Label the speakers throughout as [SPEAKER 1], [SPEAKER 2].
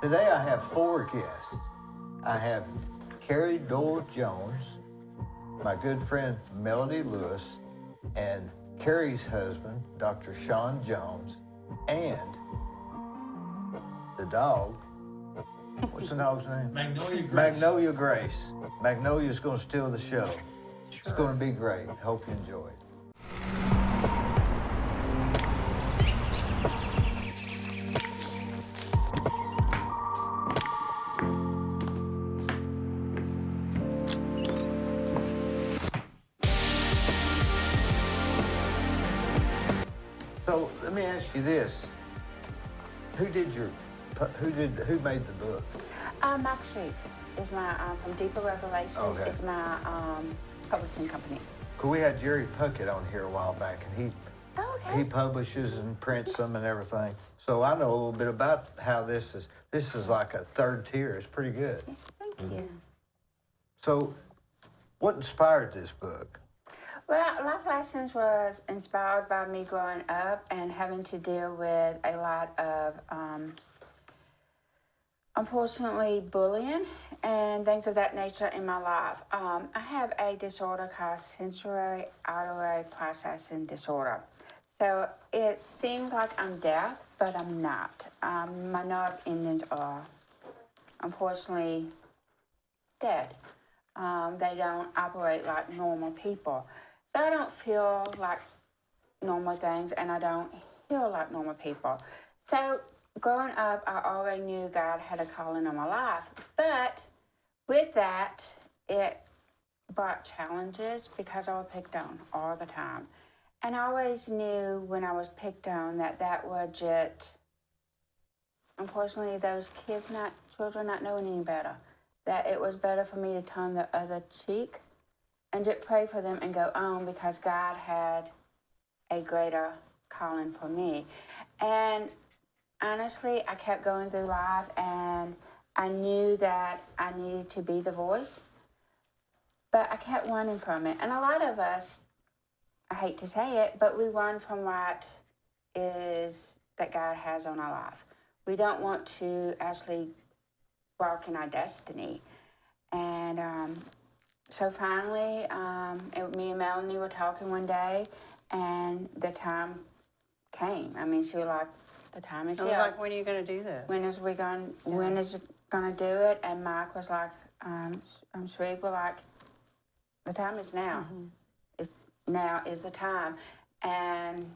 [SPEAKER 1] Today I have 4 guests. I have Carrie Doyle Jones, my good friend Melanie Lewis, and Carrie's husband, Dr. Shawn Jones, and the dog. What's the dog's name?
[SPEAKER 2] Magnolia Grace.
[SPEAKER 1] Magnolia Grace. Magnolia's going to steal the show. Sure. It's going to be great. Hope you enjoy it. So let me ask you this: Who made the book?
[SPEAKER 3] Max Reeve is my from Deeper Revelations.
[SPEAKER 1] Okay.
[SPEAKER 3] Is my publishing company.
[SPEAKER 1] Cause we had Jerry Puckett on here a while back, and
[SPEAKER 3] Okay.
[SPEAKER 1] he publishes and prints them and everything. So I know a little bit about how this is. This is like a 3rd tier. It's pretty good.
[SPEAKER 3] Yes, thank you.
[SPEAKER 1] So, what inspired this book?
[SPEAKER 3] Well, Life Lessons was inspired by me growing up and having to deal with a lot of, unfortunately, bullying and things of that nature in my life. I have a disorder called sensory auditory processing disorder. So it seems like I'm deaf, but I'm not. My nerve endings are, unfortunately, dead. They don't operate like normal people. So I don't feel like normal things, and I don't hear like normal people. So growing up, I already knew God had a calling on my life. But with that, it brought challenges because I was picked on all the time. And I always knew when I was picked on that would just, unfortunately, those children not knowing any better, that it was better for me to turn the other cheek and just pray for them and go on, because God had a greater calling for me. And honestly, I kept going through life, and I knew that I needed to be the voice, but I kept running from it. And a lot of us, I hate to say it, but we run from what is that God has on our life. We don't want to actually walk in our destiny. And so finally, me and Melanie were talking one day, and the time came. I mean, she was like, the time is here.
[SPEAKER 4] I was like, when are you going to do this?
[SPEAKER 3] When is it going to do it? And Mike was like, Shreve were like, the time is now. Mm-hmm. Now is the time. And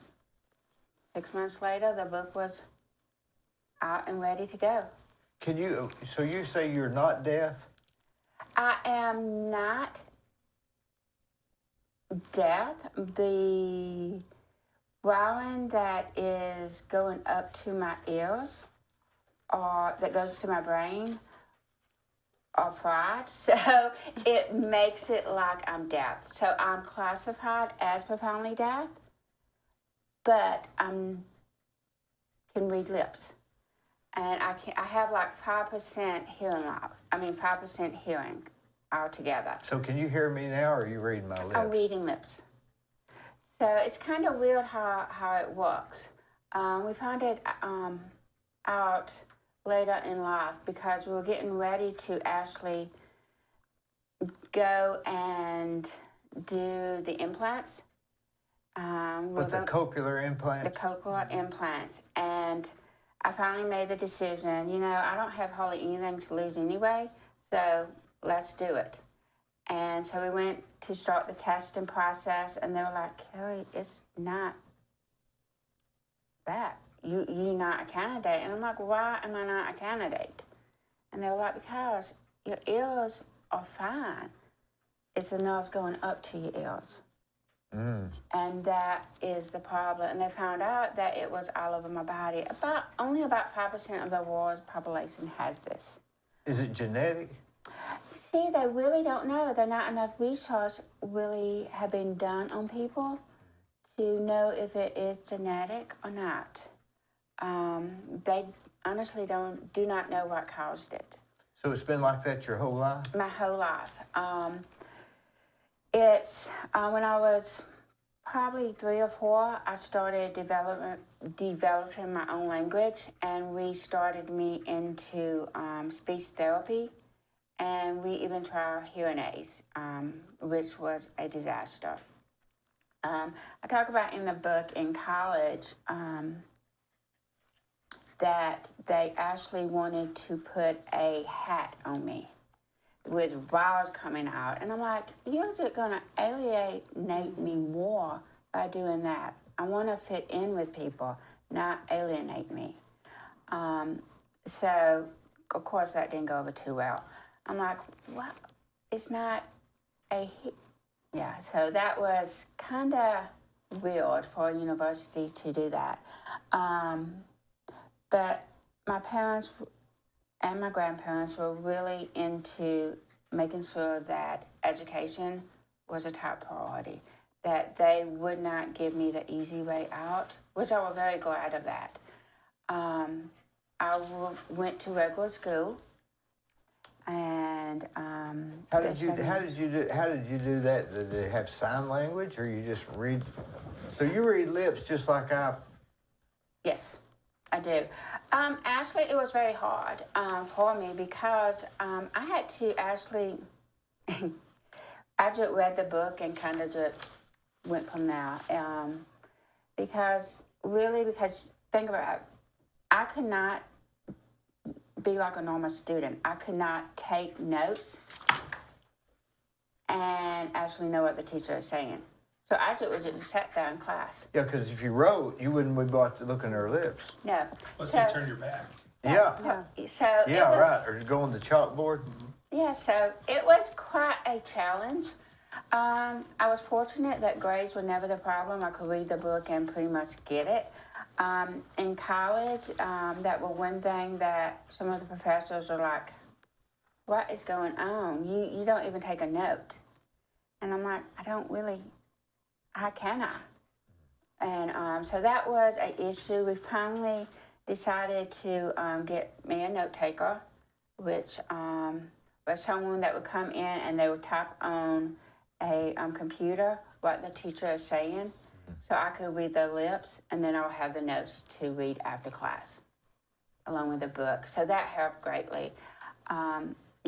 [SPEAKER 3] 6 months later, the book was out and ready to go.
[SPEAKER 1] So you say you're not deaf?
[SPEAKER 3] I am not deaf. The growling that is going up to my ears or that goes to my brain are fried, so it makes it like I'm deaf. So I'm classified as profoundly deaf, but I can read lips. And I have like 5% hearing loss. 5% hearing altogether.
[SPEAKER 1] So can you hear me now, or are you reading my lips?
[SPEAKER 3] I'm reading lips. So it's kind of weird how it works. We found it out later in life because we were getting ready to actually go and do the implants.
[SPEAKER 1] With the cochlear implants?
[SPEAKER 3] The cochlear implants. And I finally made the decision, I don't have hardly anything to lose anyway, so let's do it. And so we went to start the testing process, and they were like, Carrie, it's not that. You're not a candidate. And I'm like, why am I not a candidate? And they were like, because your ears are fine. It's the nerves going up to your ears. And that is the problem. And they found out that it was all over my body. Only about 5% of the world's population has this.
[SPEAKER 1] Is it genetic?
[SPEAKER 3] See, they really don't know. There's not enough research really have been done on people to know if it is genetic or not. They honestly do not know what caused it.
[SPEAKER 1] So it's been like that your whole life?
[SPEAKER 3] My whole life. It's when I was probably 3 or 4, I started developing my own language, and we started me into speech therapy, and we even tried hearing aids, which was a disaster. I talk about in the book in college that they actually wanted to put a hat on me with wires coming out. And I'm like, you're just going to alienate me more by doing that. I want to fit in with people, not alienate me. So, of course, that didn't go over too well. I'm like, what? It's not a... Yeah, so that was kind of weird for a university to do that. But my parents and my grandparents were really into making sure that education was a top priority, that they would not give me the easy way out, which I was very glad of that. I went to regular school, and
[SPEAKER 1] how did you do that? Did they have sign language, or you just read? So you read lips just like I.
[SPEAKER 3] Yes, I do. Actually, it was very hard for me because I had to actually. I just read the book and kind of just went from there. Because think about it, I could not be like a normal student. I could not take notes and actually know what the teacher is saying. So I just sat there in class.
[SPEAKER 1] Yeah, because if you wrote, you wouldn't be about to look in their lips.
[SPEAKER 3] No.
[SPEAKER 2] Unless you turn your back.
[SPEAKER 1] Yeah.
[SPEAKER 3] No. So
[SPEAKER 1] Yeah,
[SPEAKER 3] it was,
[SPEAKER 1] right. Or go on the chalkboard.
[SPEAKER 3] Yeah, so it was quite a challenge. I was fortunate that grades were never the problem. I could read the book and pretty much get it. In college, that was one thing that some of the professors were like, what is going on? You don't even take a note. And I'm like, how can I? And so that was an issue. We finally decided to get me a note taker, which was someone that would come in and they would type on a computer what the teacher is saying, so I could read the lips, and then I'll have the notes to read after class, along with the book. So that helped greatly.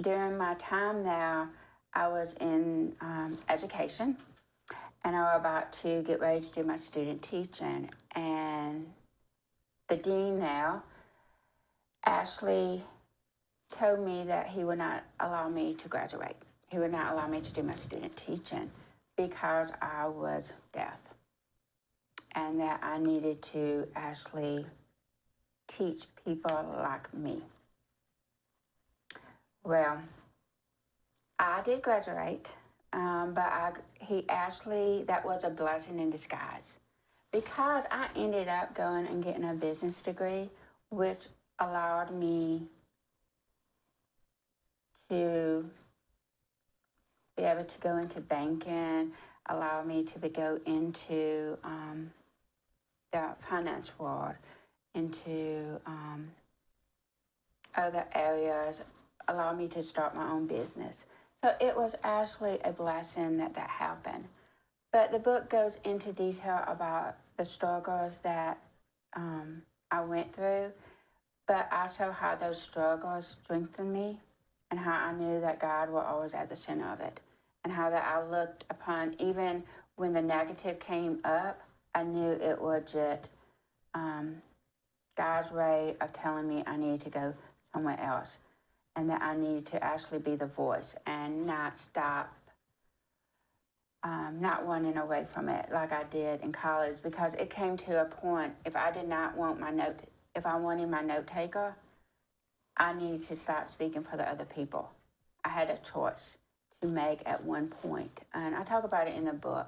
[SPEAKER 3] During my time there, I was in education, and I was about to get ready to do my student teaching, and the dean now actually told me that he would not allow me to graduate. He would not allow me to do my student teaching because I was deaf, and that I needed to actually teach people like me. Well, I did graduate, but that was a blessing in disguise, because I ended up going and getting a business degree, which allowed me to be able to go into banking, allow me to go into the finance world, into other areas, allow me to start my own business. So it was actually a blessing that happened. But the book goes into detail about the struggles that I went through, but also how those struggles strengthened me, and how I knew that God was always at the center of it, and how that I looked upon, even when the negative came up, I knew it was just God's way of telling me I needed to go somewhere else, and that I needed to actually be the voice and not stop, not running away from it like I did in college, because it came to a point, if I wanted my note taker, I needed to stop speaking for the other people. I had a choice to make at one point, and I talk about it in the book.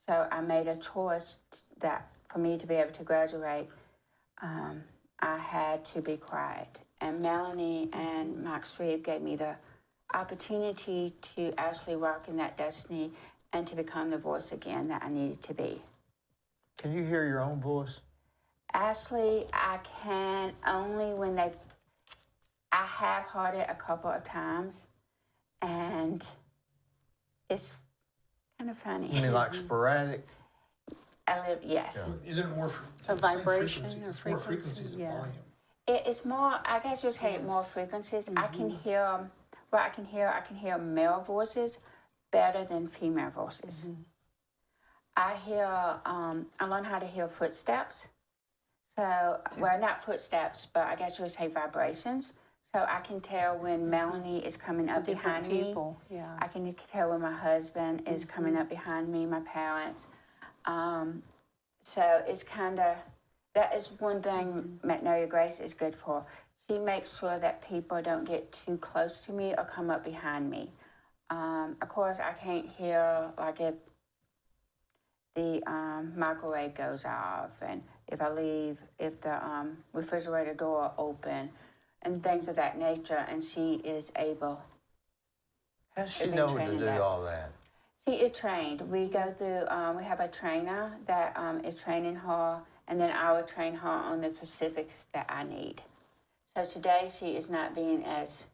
[SPEAKER 3] So I made a choice that for me to be able to graduate, I had to be quiet. And Melanie and Max Reeve gave me the opportunity to actually walk in that destiny and to become the voice again that I needed to be.
[SPEAKER 1] Can you hear your own voice?
[SPEAKER 3] Actually, I can only when I have heard it a couple of times, and it's Kind of funny.
[SPEAKER 1] You mean like sporadic?
[SPEAKER 3] Yes.
[SPEAKER 1] Yeah.
[SPEAKER 2] Is it more
[SPEAKER 4] A vibration
[SPEAKER 2] frequency?
[SPEAKER 4] or
[SPEAKER 2] It's more
[SPEAKER 4] frequency?
[SPEAKER 2] frequencies than
[SPEAKER 4] Yeah.
[SPEAKER 2] volume.
[SPEAKER 3] It's more, I guess you'd say more
[SPEAKER 4] Yes.
[SPEAKER 3] frequencies. I can hear, I can hear male voices better than female voices. I hear, I learned how to hear footsteps. So, well, not footsteps, but I guess you would say vibrations. So I can tell when Melanie is coming up
[SPEAKER 4] Different
[SPEAKER 3] behind me.
[SPEAKER 4] people, yeah.
[SPEAKER 3] I can tell when my husband is coming up behind me, my parents. So it's kind of, that is one thing Magnolia Grace is good for. She makes sure that people don't get too close to me or come up behind me. Of course, I can't hear, like, if the microwave goes off and if I leave, if the refrigerator door open and things of that nature, and she is able.
[SPEAKER 1] How does she
[SPEAKER 3] They've been
[SPEAKER 1] know to
[SPEAKER 3] training
[SPEAKER 1] do
[SPEAKER 3] that.
[SPEAKER 1] all that?
[SPEAKER 3] She is trained. We go through, we have a trainer that is training her, and then I would train her on the specifics that I need. So today she is not being as,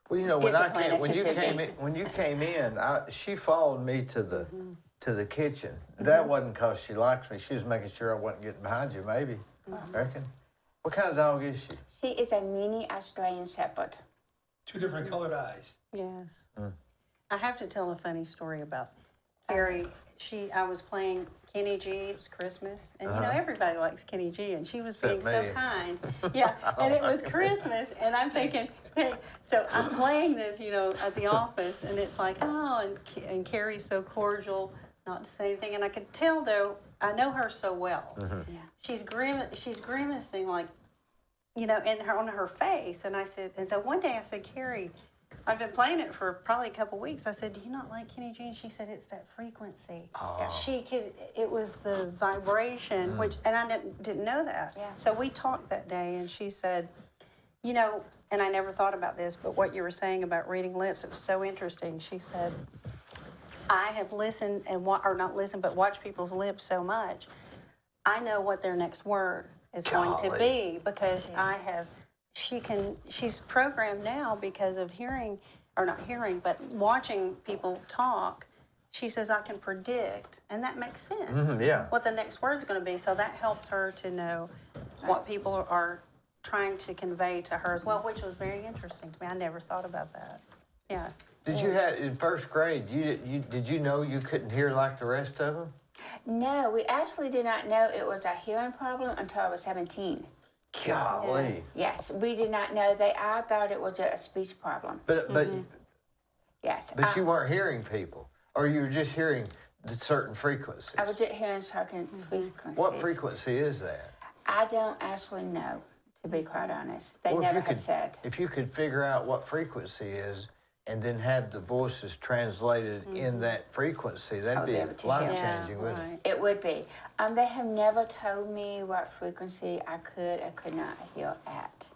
[SPEAKER 1] Well, you know,
[SPEAKER 3] Discipline as
[SPEAKER 1] when
[SPEAKER 3] she
[SPEAKER 1] you
[SPEAKER 3] should
[SPEAKER 1] came
[SPEAKER 3] be.
[SPEAKER 1] in, she followed me to the kitchen. That wasn't because she likes me. She was making sure I wasn't getting behind you. Maybe, I reckon. What kind of dog is she?
[SPEAKER 3] she is a mini Australian Shepherd.
[SPEAKER 2] Two different colored eyes.
[SPEAKER 4] Yes. I have to tell a funny story about Carrie. I was playing Kenny G. It was Christmas, and you know everybody likes Kenny G. And she was being
[SPEAKER 1] Except
[SPEAKER 4] so
[SPEAKER 1] me.
[SPEAKER 4] kind. Yeah, and it was Christmas, and I'm thinking, hey, so I'm playing this, you know, at the office, and it's like, oh, and Carrie's so cordial, not to say anything, and I could tell though, I know her so well.
[SPEAKER 3] Yeah.
[SPEAKER 4] She's grimacing like, you know, on her face, and I said, and so one day I said, Carrie, I've been playing it for probably a couple weeks. I said, do you not like Kenny G? And she said, it's that frequency.
[SPEAKER 1] Oh.
[SPEAKER 4] It was the vibration, which, and I didn't know that.
[SPEAKER 3] Yeah.
[SPEAKER 4] So we talked that day, and she said, you know, and I never thought about this, but what you were saying about reading lips, it was so interesting. She said, I have listened and or not listened, but watched people's lips so much. I know what their next word is going to
[SPEAKER 1] Golly.
[SPEAKER 4] be because she's programmed now because of hearing, or not hearing, but watching people talk. She says, I can predict, and that makes sense.
[SPEAKER 1] Yeah.
[SPEAKER 4] What the next word's going to be, so that helps her to know what people are trying to convey to her as well, which was very interesting to me. I never thought about that. Yeah.
[SPEAKER 1] Did you have in first grade? Did you know you couldn't hear like the rest of them?
[SPEAKER 3] No, we actually did not know it was a hearing problem until I was 17.
[SPEAKER 1] Golly.
[SPEAKER 3] Yes, we did not know. I thought it was a speech problem.
[SPEAKER 1] But
[SPEAKER 3] Yes.
[SPEAKER 1] you weren't hearing people, or you were just hearing the certain frequencies.
[SPEAKER 3] I was just hearing certain frequencies.
[SPEAKER 1] What frequency is that?
[SPEAKER 3] I don't actually know, to be quite honest. They
[SPEAKER 1] Well,
[SPEAKER 3] never have said.
[SPEAKER 1] If you could figure out what frequency is, and then have the voices translated in that frequency, that'd
[SPEAKER 3] I'll
[SPEAKER 1] be
[SPEAKER 3] be able to hear.
[SPEAKER 1] life-changing, wouldn't it?
[SPEAKER 4] Right.
[SPEAKER 3] It would be. They have never told me what frequency I could or could not hear at.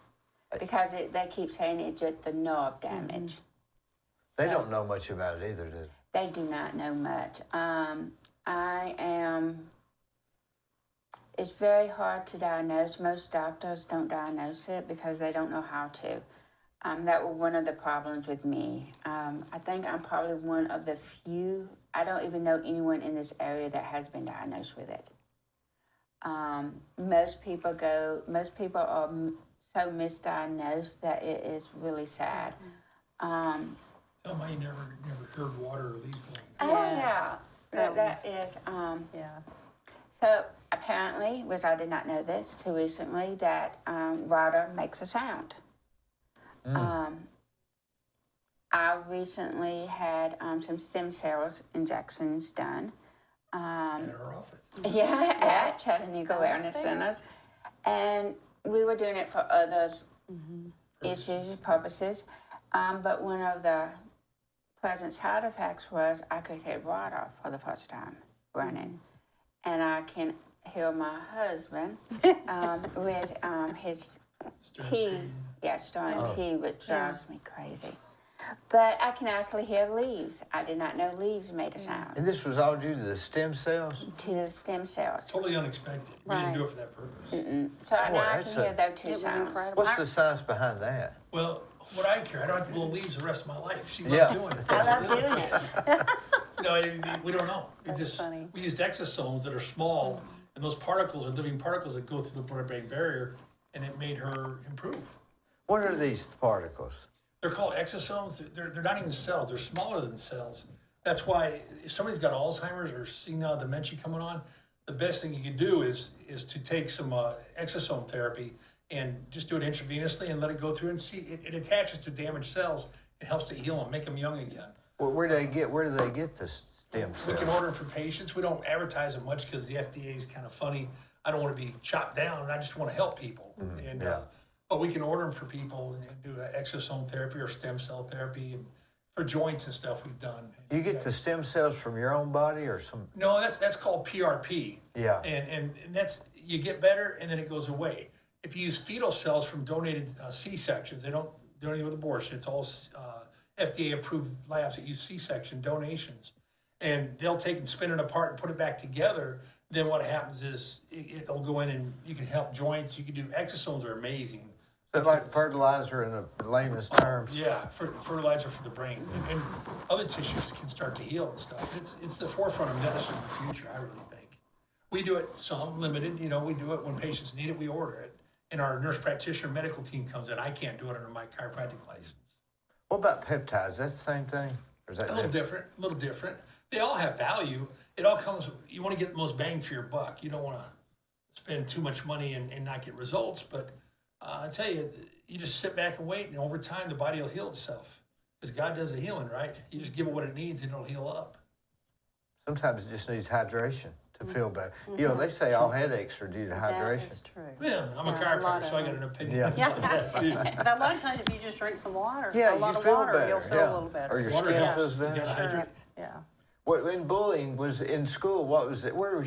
[SPEAKER 3] Because they keep saying it's just the nerve damage.
[SPEAKER 1] They
[SPEAKER 3] So-
[SPEAKER 1] don't know much about it either, do they?
[SPEAKER 3] They do not know much. It's very hard to diagnose. Most doctors don't diagnose it because they don't know how to. That was one of the problems with me. I think I'm probably one of the few, I don't even know anyone in this area that has been diagnosed with it. Most people are so misdiagnosed that it is really sad.
[SPEAKER 2] Tell me you never heard water or leaves blowing.
[SPEAKER 3] Oh,
[SPEAKER 4] Yes.
[SPEAKER 3] yeah.
[SPEAKER 4] That
[SPEAKER 3] That is,
[SPEAKER 4] Yeah.
[SPEAKER 3] so apparently, which I did not know this till recently, that water makes a sound. I recently had some stem cells injections done.
[SPEAKER 2] In our office.
[SPEAKER 3] Yeah, at Chattanooga Wellness
[SPEAKER 4] there.
[SPEAKER 3] Centers. And we were doing it for others issues and purposes. But one of the pleasant side effects was I could hear water for the first time running. And I can hear my husband with his tea, stirring tea, which drives me crazy. But I can actually hear leaves. I did not know leaves made a sound.
[SPEAKER 1] And this was all due to the stem cells?
[SPEAKER 3] To the stem cells.
[SPEAKER 2] Totally unexpected. We didn't do it for that purpose.
[SPEAKER 3] So
[SPEAKER 1] Boy,
[SPEAKER 3] now I
[SPEAKER 1] that's
[SPEAKER 3] can hear those two
[SPEAKER 4] It was
[SPEAKER 3] sounds.
[SPEAKER 4] incredible.
[SPEAKER 1] What's the science behind that?
[SPEAKER 2] Well, what I care. I don't have to blow leaves the rest of my life. She
[SPEAKER 1] Yeah.
[SPEAKER 2] loves doing it.
[SPEAKER 3] I love doing it.
[SPEAKER 2] We don't know.
[SPEAKER 4] That's funny.
[SPEAKER 2] We used exosomes that are small, and those particles are living particles that go through the blood-brain barrier, and it made her improve.
[SPEAKER 1] What are these particles?
[SPEAKER 2] They're called exosomes. They're not even cells. They're smaller than cells. That's why if somebody's got Alzheimer's or senile dementia coming on, the best thing you can do is to take some exosome therapy and just do it intravenously and let it go through and see. It attaches to damaged cells. It helps to heal them, make them young again.
[SPEAKER 1] Well, where do they get the stem
[SPEAKER 2] We can
[SPEAKER 1] cells?
[SPEAKER 2] order them for patients. We don't advertise it much because the FDA is kind of funny. I don't want to be chopped down. I just want to help people. And
[SPEAKER 1] yeah.
[SPEAKER 2] but we can order them for people and do exosome therapy or stem cell therapy and for joints and stuff we've done.
[SPEAKER 1] You get the stem cells from your own body or some?
[SPEAKER 2] No, that's called PRP.
[SPEAKER 1] Yeah.
[SPEAKER 2] And that's, you get better and then it goes away. If you use fetal cells from donated C-sections, they don't do anything with abortion. It's all FDA-approved labs that use C-section donations. And they'll take and spin it apart and put it back together. Then what happens is it'll go in and you can help joints. You can do, exosomes are amazing.
[SPEAKER 1] So like fertilizer in the layman's terms?
[SPEAKER 2] Yeah, fertilizer for the brain. And other tissues can start to heal and stuff. It's the forefront of medicine in the future, I really think. We do it some, limited, we do it when patients need it, we order it. And our nurse practitioner medical team comes in. I can't do it under my chiropractic license.
[SPEAKER 1] What about peptides? Is that the same thing? Or is that
[SPEAKER 2] A little different. They all have value. It all comes, you want to get the most bang for your buck. You don't want to spend too much money and not get results. But I tell you, you just sit back and wait, and over time, the body will heal itself. Because God does the healing, right? You just give it what it needs, and it'll heal up.
[SPEAKER 1] Sometimes it just needs hydration to feel better. They say all headaches are due to
[SPEAKER 4] That
[SPEAKER 1] hydration.
[SPEAKER 4] is true.
[SPEAKER 2] Yeah, I'm a
[SPEAKER 4] Yeah, a lot
[SPEAKER 2] chiropractor,
[SPEAKER 4] of
[SPEAKER 2] so I got
[SPEAKER 4] them.
[SPEAKER 2] an opinion
[SPEAKER 1] Yeah.
[SPEAKER 2] about that too.
[SPEAKER 4] But a lot of times if you just drink some water,
[SPEAKER 1] Yeah,
[SPEAKER 4] a lot
[SPEAKER 1] you
[SPEAKER 4] of
[SPEAKER 1] feel
[SPEAKER 4] water,
[SPEAKER 1] better.
[SPEAKER 4] you'll feel
[SPEAKER 1] yeah.
[SPEAKER 4] a little better.
[SPEAKER 1] Or your
[SPEAKER 2] Water
[SPEAKER 1] skin
[SPEAKER 2] helps.
[SPEAKER 1] feels
[SPEAKER 2] You
[SPEAKER 1] better.
[SPEAKER 2] gotta hydrate.
[SPEAKER 4] Yeah.
[SPEAKER 1] What in bullying was in school? What was it? Where were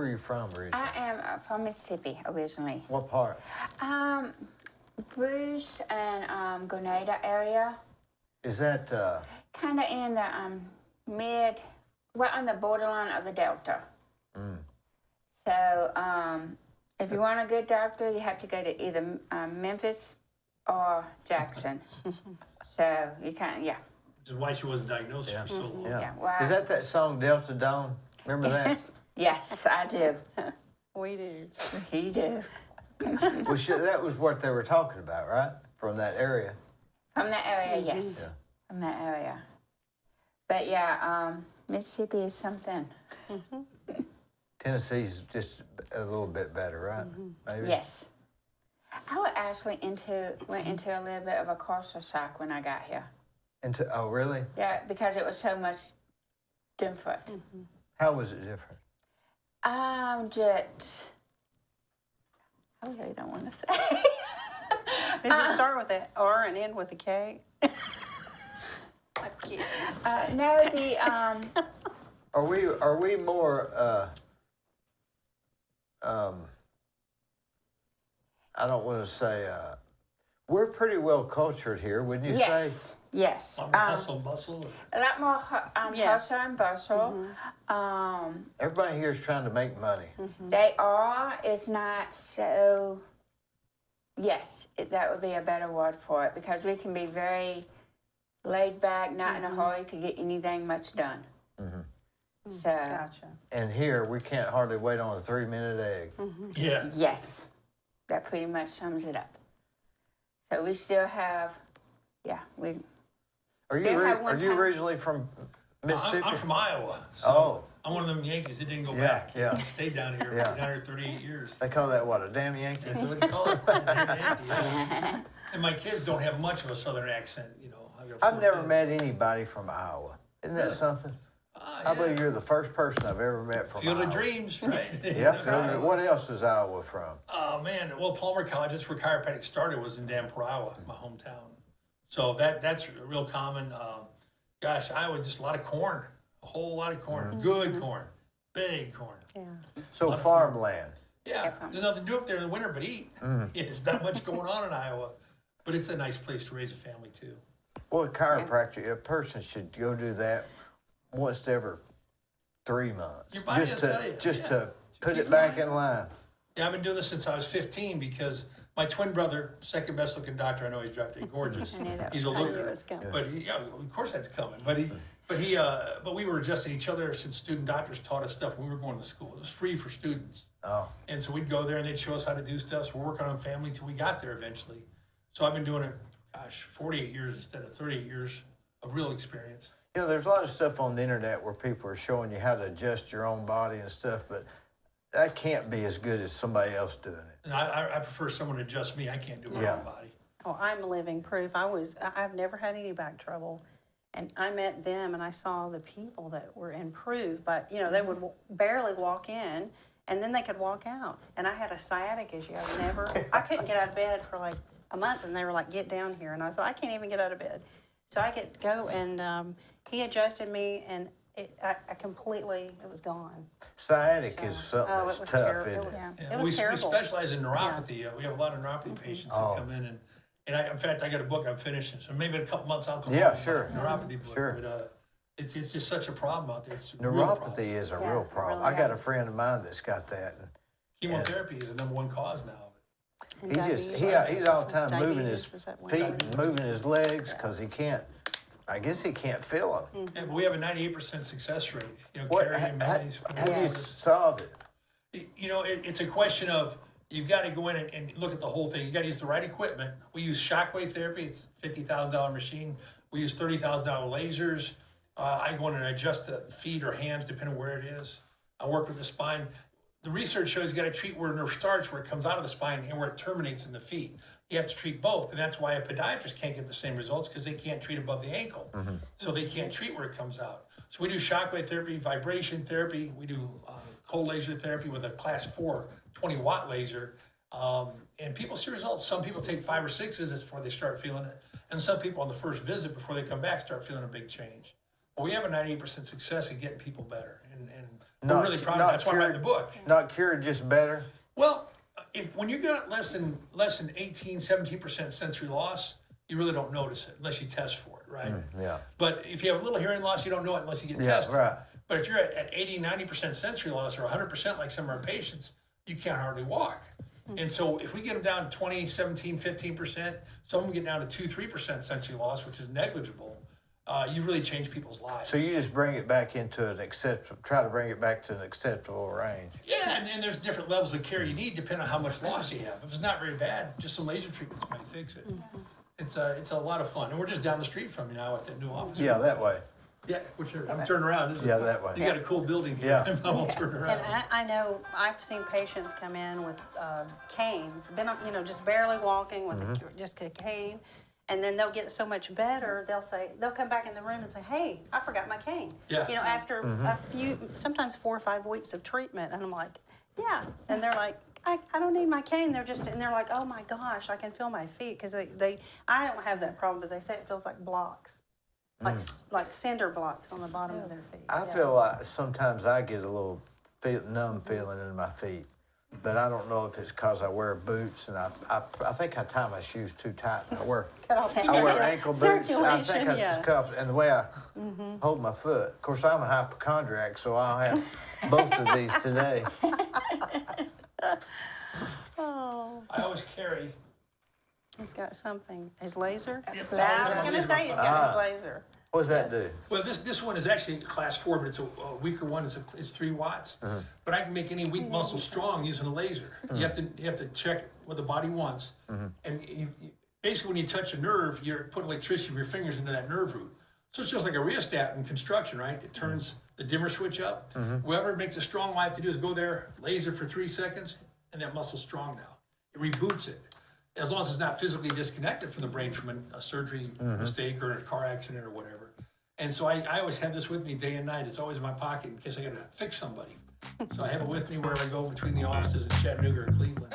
[SPEAKER 1] you from originally?
[SPEAKER 3] I am from Mississippi originally.
[SPEAKER 1] What part?
[SPEAKER 3] Bruce and Grenada area,
[SPEAKER 1] Is that
[SPEAKER 3] kind of in the on the borderline of the Delta. So if you want a good doctor, you have to go to either Memphis or Jackson. So you can't, yeah.
[SPEAKER 2] Which is why she wasn't diagnosed for so long.
[SPEAKER 1] yeah?
[SPEAKER 3] Yeah, well,
[SPEAKER 1] Is that song Delta Dawn? Remember that?
[SPEAKER 3] Yes, I do.
[SPEAKER 4] We do.
[SPEAKER 3] You do.
[SPEAKER 1] That was what they were talking about, right? From that area.
[SPEAKER 3] From that area, yes.
[SPEAKER 1] Yeah.
[SPEAKER 3] From that area. But yeah, Mississippi is something.
[SPEAKER 1] Tennessee's just a little bit better, right? Maybe.
[SPEAKER 3] Yes. I was actually went into a little bit of a culture shock when I got here.
[SPEAKER 1] Oh, really?
[SPEAKER 3] Yeah, because it was so much different.
[SPEAKER 1] How was it different?
[SPEAKER 3] I really don't want to say.
[SPEAKER 4] Does it start with an R and end with a K? I'm kidding.
[SPEAKER 3] No, the
[SPEAKER 1] Are we more I don't want to say we're pretty well cultured here, wouldn't you say?
[SPEAKER 3] yes.
[SPEAKER 2] Hustle and bustle.
[SPEAKER 3] A lot more
[SPEAKER 4] Yes.
[SPEAKER 3] hustle and bustle.
[SPEAKER 1] Everybody here is trying to make money.
[SPEAKER 3] They are. It's not so. Yes, that would be a better word for it because we can be very laid back, not in a hurry to get anything much done. So
[SPEAKER 4] Gotcha.
[SPEAKER 1] And here we can't hardly wait on a 3-minute egg.
[SPEAKER 2] Yeah.
[SPEAKER 3] yes, that pretty much sums it up. So we still have, we.
[SPEAKER 1] Are
[SPEAKER 3] Still have one
[SPEAKER 1] you
[SPEAKER 3] time.
[SPEAKER 1] originally from Mississippi?
[SPEAKER 2] I'm from Iowa. So
[SPEAKER 1] Oh.
[SPEAKER 2] I'm one of them Yankees that didn't go
[SPEAKER 1] Yeah,
[SPEAKER 2] back.
[SPEAKER 1] yeah.
[SPEAKER 2] I stayed down here.
[SPEAKER 1] Yeah.
[SPEAKER 2] Been down here 38 years.
[SPEAKER 1] They call that what, a damn Yankee?
[SPEAKER 2] That's what they call it. Yankee, yeah. And my kids don't have much of a southern accent,
[SPEAKER 1] I've never met anybody from Iowa. Isn't that something? I believe you're the first person I've ever met from
[SPEAKER 2] Field
[SPEAKER 1] Iowa.
[SPEAKER 2] of Dreams, right?
[SPEAKER 1] Yeah, Field of- what else is Iowa from?
[SPEAKER 2] Oh man, well Palmer College, that's where chiropractic started, was in Damport, Iowa, my hometown. So that's real common. Gosh, Iowa, just a lot of corn, a whole lot of corn, good corn, big corn.
[SPEAKER 4] Yeah.
[SPEAKER 1] So farmland.
[SPEAKER 2] Yeah, there's nothing to do up there in the winter but eat. Yeah, there's not much going on in Iowa, but it's a nice place to raise a family too.
[SPEAKER 1] Well, chiropractic, a person should go do that once every 3 months.
[SPEAKER 2] Your body
[SPEAKER 1] just
[SPEAKER 2] will
[SPEAKER 1] to
[SPEAKER 2] tell you,
[SPEAKER 1] just
[SPEAKER 2] yeah.
[SPEAKER 1] to put
[SPEAKER 2] Keep
[SPEAKER 1] it back
[SPEAKER 2] going.
[SPEAKER 1] in line.
[SPEAKER 2] Yeah, I've been doing this since I was 15 because My twin brother, second best looking doctor I know, he's dropped dead gorgeous.
[SPEAKER 3] I knew that.
[SPEAKER 2] He's a
[SPEAKER 4] I knew
[SPEAKER 2] looker.
[SPEAKER 4] it was coming.
[SPEAKER 2] But he, yeah, of course that's coming. But we were adjusting each other since student doctors taught us stuff when we were going to school. It was free for students.
[SPEAKER 1] Oh,
[SPEAKER 2] And so we'd go there and they'd show us how to do stuff. So we're working on family till we got there eventually. So I've been doing it, 48 years instead of 38 years of real experience.
[SPEAKER 1] you know, there's a lot of stuff on the internet where people are showing you how to adjust your own body and stuff, but that can't be as good as somebody else doing it.
[SPEAKER 2] And I prefer someone to adjust me. I can't do my
[SPEAKER 1] Yeah.
[SPEAKER 2] own body.
[SPEAKER 4] Oh, I'm living proof. I've never had any back trouble. And I met them and I saw the people that were improved, but you know, they would barely walk in and then they could walk out. And I had a sciatic issue. I couldn't get out of bed for like a month and they were like, get down here. And I was like, I can't even get out of bed. So I could go and he adjusted me and I completely, it was gone.
[SPEAKER 1] Sciatic is something
[SPEAKER 4] Oh, it
[SPEAKER 1] that's
[SPEAKER 4] was
[SPEAKER 1] tough,
[SPEAKER 4] terrible.
[SPEAKER 1] isn't
[SPEAKER 4] It
[SPEAKER 1] it?
[SPEAKER 4] was-
[SPEAKER 2] Yeah,
[SPEAKER 4] It was
[SPEAKER 2] we
[SPEAKER 4] terrible.
[SPEAKER 2] specialize in neuropathy. We have a lot of neuropathy patients
[SPEAKER 1] Oh.
[SPEAKER 2] that come in in fact, I got a book I'm finishing, so maybe in a couple months I'll come
[SPEAKER 1] Yeah,
[SPEAKER 2] out with
[SPEAKER 1] sure.
[SPEAKER 2] a neuropathy book.
[SPEAKER 1] Sure.
[SPEAKER 2] But it's just such a problem out there. It's a real problem.
[SPEAKER 1] Neuropathy is a
[SPEAKER 4] Yeah,
[SPEAKER 1] real
[SPEAKER 4] it
[SPEAKER 1] problem.
[SPEAKER 4] really
[SPEAKER 1] I got a
[SPEAKER 4] is.
[SPEAKER 1] friend of mine that's got that. And
[SPEAKER 2] Chemotherapy is the number one cause now.
[SPEAKER 4] And
[SPEAKER 1] he's
[SPEAKER 4] diabetes.
[SPEAKER 1] all the time moving his
[SPEAKER 4] Diabetes, is that one?
[SPEAKER 1] feet and moving his legs because he can't, I guess he can't feel them.
[SPEAKER 2] Yeah, but we have a 98% success rate. You know,
[SPEAKER 1] What,
[SPEAKER 2] Carrie and Melanie's.
[SPEAKER 1] how do you
[SPEAKER 4] Yes.
[SPEAKER 1] solve it?
[SPEAKER 2] You know, it's a question of, you've got to go in and look at the whole thing. You got to use the right equipment. We use shockwave therapy. It's a $50,000 machine. We use $30,000 lasers. I go in and adjust the feet or hands depending on where it is. I work with the spine. The research shows you got to treat where the nerve starts, where it comes out of the spine, and where it terminates in the feet. You have to treat both, and that's why a podiatrist can't get the same results because they can't treat above the ankle. So they can't treat where it comes out. So we do shockwave therapy, vibration therapy. We do cold laser therapy with a class 4 20-watt laser. And people see results. Some people take 5 or 6 visits before they start feeling it. And some people on the first visit before they come back start feeling a big change. But we have a 98% success in getting people better. And we're
[SPEAKER 1] Not-
[SPEAKER 2] really proud of it.
[SPEAKER 1] not
[SPEAKER 2] That's why I write
[SPEAKER 1] cured.
[SPEAKER 2] the book.
[SPEAKER 1] Not cured, just better?
[SPEAKER 2] Well, when you got less than 18, 17% sensory loss, you really don't notice it unless you test for it, right?
[SPEAKER 1] Yeah.
[SPEAKER 2] But if you have a little hearing loss, you don't know it unless you get
[SPEAKER 1] Yeah,
[SPEAKER 2] tested.
[SPEAKER 1] right.
[SPEAKER 2] But if you're at 80, 90% sensory loss or 100% like some of our patients, you can't hardly walk. And so if we get them down to 20, 17, 15%, some of them get down to 2, 3% sensory loss, which is negligible, you really change people's lives.
[SPEAKER 1] So you just bring it back into try to bring it back to an acceptable range.
[SPEAKER 2] Yeah, and there's different levels of care you need depending on how much loss you have. If it's not very bad, just some laser treatments might fix it. It's a lot of fun. And we're just down the street from you now at that new office.
[SPEAKER 1] Yeah, that way.
[SPEAKER 2] Yeah, I'm turning around. This is-
[SPEAKER 1] Yeah, that way.
[SPEAKER 2] You got a cool building here.
[SPEAKER 1] Yeah.
[SPEAKER 2] I'm gonna turn
[SPEAKER 4] And
[SPEAKER 2] around.
[SPEAKER 4] I know I've seen patients come in with canes, just barely walking with just a cane, and then they'll get so much better. They'll come back in the room and say, "Hey, I forgot my cane."
[SPEAKER 2] Yeah.
[SPEAKER 4] You know, after a few, sometimes 4 or 5 weeks of treatment, and I'm like, "Yeah," and they're like, I don't need my cane. They're like, "Oh my gosh, I can feel my feet," because I don't have that problem, but they say it feels like blocks. Like cinder blocks on the bottom of their feet.
[SPEAKER 1] I
[SPEAKER 4] Yeah.
[SPEAKER 1] feel like sometimes I get a little numb feeling in my feet, but I don't know if it's because I wear boots and I think I tie my shoes too tight. I wear ankle boots. I think
[SPEAKER 4] Circulation,
[SPEAKER 1] that's
[SPEAKER 4] yeah.
[SPEAKER 1] just cuff and the way I hold my foot. Of course, I'm a hypochondriac, so I'll have both of these today.
[SPEAKER 4] Oh,
[SPEAKER 2] I always carry.
[SPEAKER 4] he's got something. His laser?
[SPEAKER 2] Yep.
[SPEAKER 4] I was gonna say he's got his laser.
[SPEAKER 1] What does that do?
[SPEAKER 2] Well, this one is actually class 4, but it's a weaker one. It's 3 watts. But I can make any weak muscle strong using a laser. You have to check what the body wants. And basically, when you touch a nerve, you're putting electricity from your fingers into that nerve root. So it's just like a rheostat in construction, right? It turns the dimmer switch up. Whoever makes a strong, all I have to do is go there, laser for 3 seconds, and that muscle's strong now. It reboots it. As long as it's not physically disconnected from the brain from a surgery mistake or a car accident or whatever. And so I always have this with me day and night. It's always in my pocket in case I got to fix somebody. So I have it with me wherever I go between the offices in Chattanooga or Cleveland.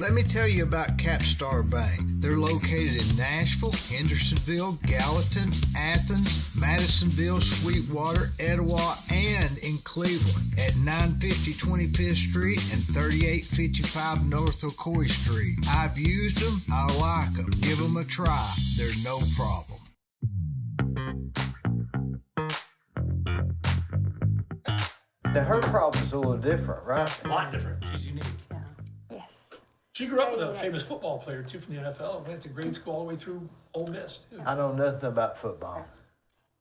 [SPEAKER 5] Let me tell you about Capstar Bank. They're located in Nashville, Hendersonville, Gallatin, Athens, Madisonville, Sweetwater, Etowah, and in Cleveland at 950 25th Street and 3855 North Ocoee Street. I've used them. I like them. Give them a try. They're no problem.
[SPEAKER 1] Now, her problem's a little different, right?
[SPEAKER 2] A lot different. She's unique.
[SPEAKER 3] Yes.
[SPEAKER 2] She grew up with a
[SPEAKER 3] Very unique.
[SPEAKER 2] famous football player too from the NFL. Went to grade school all the way through Ole Miss too.
[SPEAKER 1] I know nothing about football.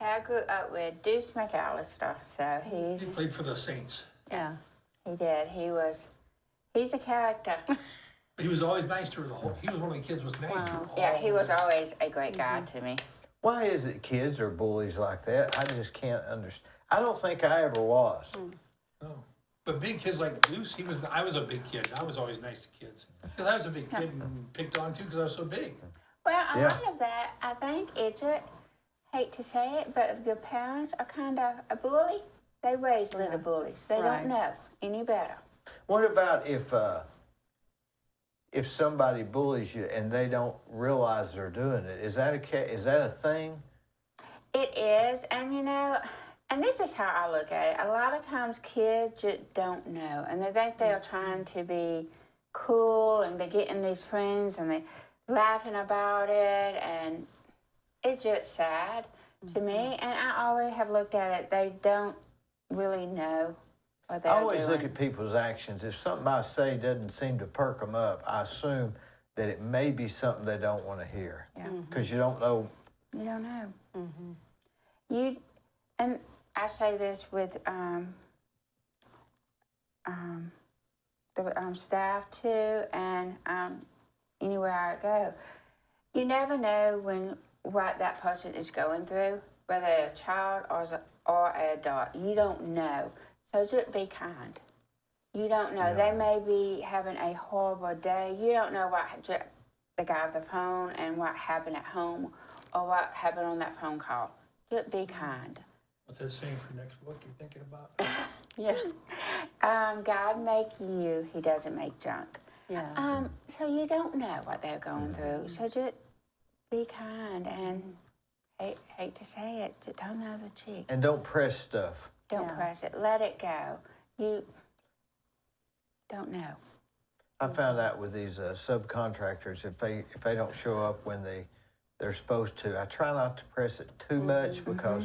[SPEAKER 3] I grew up with Deuce McAllister, so
[SPEAKER 2] He played for the Saints,
[SPEAKER 4] Yeah.
[SPEAKER 3] he did. He's a character.
[SPEAKER 2] but he was always nice to her. He was one of the kids was nice to her.
[SPEAKER 3] Yeah, he was
[SPEAKER 2] always.
[SPEAKER 3] always a great guy to me.
[SPEAKER 1] Why is it kids are bullies like that? I just can't understand. I don't think I ever was.
[SPEAKER 2] No. But big kids like Deuce, I was a big kid. I was always nice to kids. Because I was a big kid and picked on too because I was so big.
[SPEAKER 3] Well, a
[SPEAKER 1] Yeah.
[SPEAKER 3] lot of that, I think, hate to say it, but if your parents are kind of a bully, they raise little bullies. They
[SPEAKER 4] Right.
[SPEAKER 3] don't know any better.
[SPEAKER 1] What about if somebody bullies you and they don't realize they're doing it? Is that a thing?
[SPEAKER 3] It is, and and this is how I look at it. A lot of times kids just don't know, and they think they're trying to be cool, and they're getting these friends, and they're laughing about it, and it's just sad to me. And I always have looked at it, they don't really know what they're
[SPEAKER 1] I always
[SPEAKER 3] doing.
[SPEAKER 1] look at people's actions. If something I say doesn't seem to perk them up, I assume that it may be something they don't want to hear.
[SPEAKER 3] Yeah.
[SPEAKER 1] Because you don't know.
[SPEAKER 3] You don't know. And I say this with the staff too, and anywhere I go. You never know what that person is going through, whether they're a child or an adult. You don't know. So just be kind. You don't know. They may be having a horrible day. You don't know what the guy on the phone and what happened at home or what happened on that phone call. Just be kind.
[SPEAKER 2] What's that saying for next book you're thinking about?
[SPEAKER 4] Yeah.
[SPEAKER 3] God make you, he doesn't make junk.
[SPEAKER 4] Yeah.
[SPEAKER 3] So you don't know what they're going through. So just be kind and hate to say it, just don't know the cheek.
[SPEAKER 1] And don't press stuff.
[SPEAKER 3] Don't
[SPEAKER 4] Yeah.
[SPEAKER 3] press it. Let it go. You don't know.
[SPEAKER 1] I found out with these subcontractors, if they don't show up when they're supposed to, I try not to press it too much because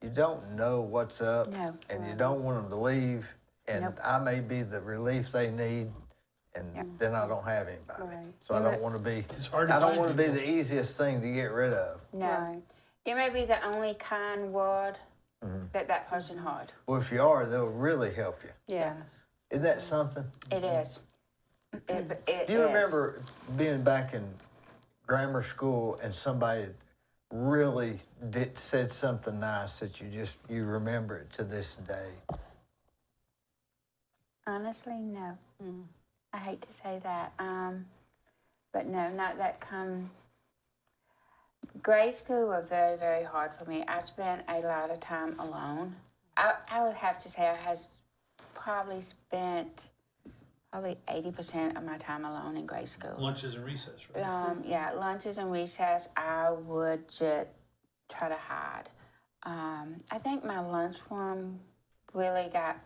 [SPEAKER 1] you don't know what's up,
[SPEAKER 3] No.
[SPEAKER 1] and you don't want them to leave, and
[SPEAKER 3] Nope.
[SPEAKER 1] I may be the relief they need, and then I don't have anybody.
[SPEAKER 4] Right.
[SPEAKER 1] So I don't want to be.
[SPEAKER 2] It's hard to
[SPEAKER 1] I don't
[SPEAKER 2] find
[SPEAKER 1] want to be
[SPEAKER 2] people.
[SPEAKER 1] the easiest thing to get rid of.
[SPEAKER 3] No.
[SPEAKER 4] Right.
[SPEAKER 3] You may be the only kind word that person heard.
[SPEAKER 1] Well, if you are, they'll really help you.
[SPEAKER 4] Yeah.
[SPEAKER 1] Isn't that something?
[SPEAKER 3] It is. It
[SPEAKER 1] Do you
[SPEAKER 3] is.
[SPEAKER 1] remember being back in grammar school and somebody really said something nice that you remember it to this day?
[SPEAKER 3] Honestly, no. I hate to say that. But no, not that come. Grade school was very, very hard for me. I spent a lot of time alone. I would have to say I had probably spent 80% of my time alone in grade school.
[SPEAKER 2] Lunches and recess, right?
[SPEAKER 3] Yeah, lunches and recess, I would just try to hide. I think my lunchroom really got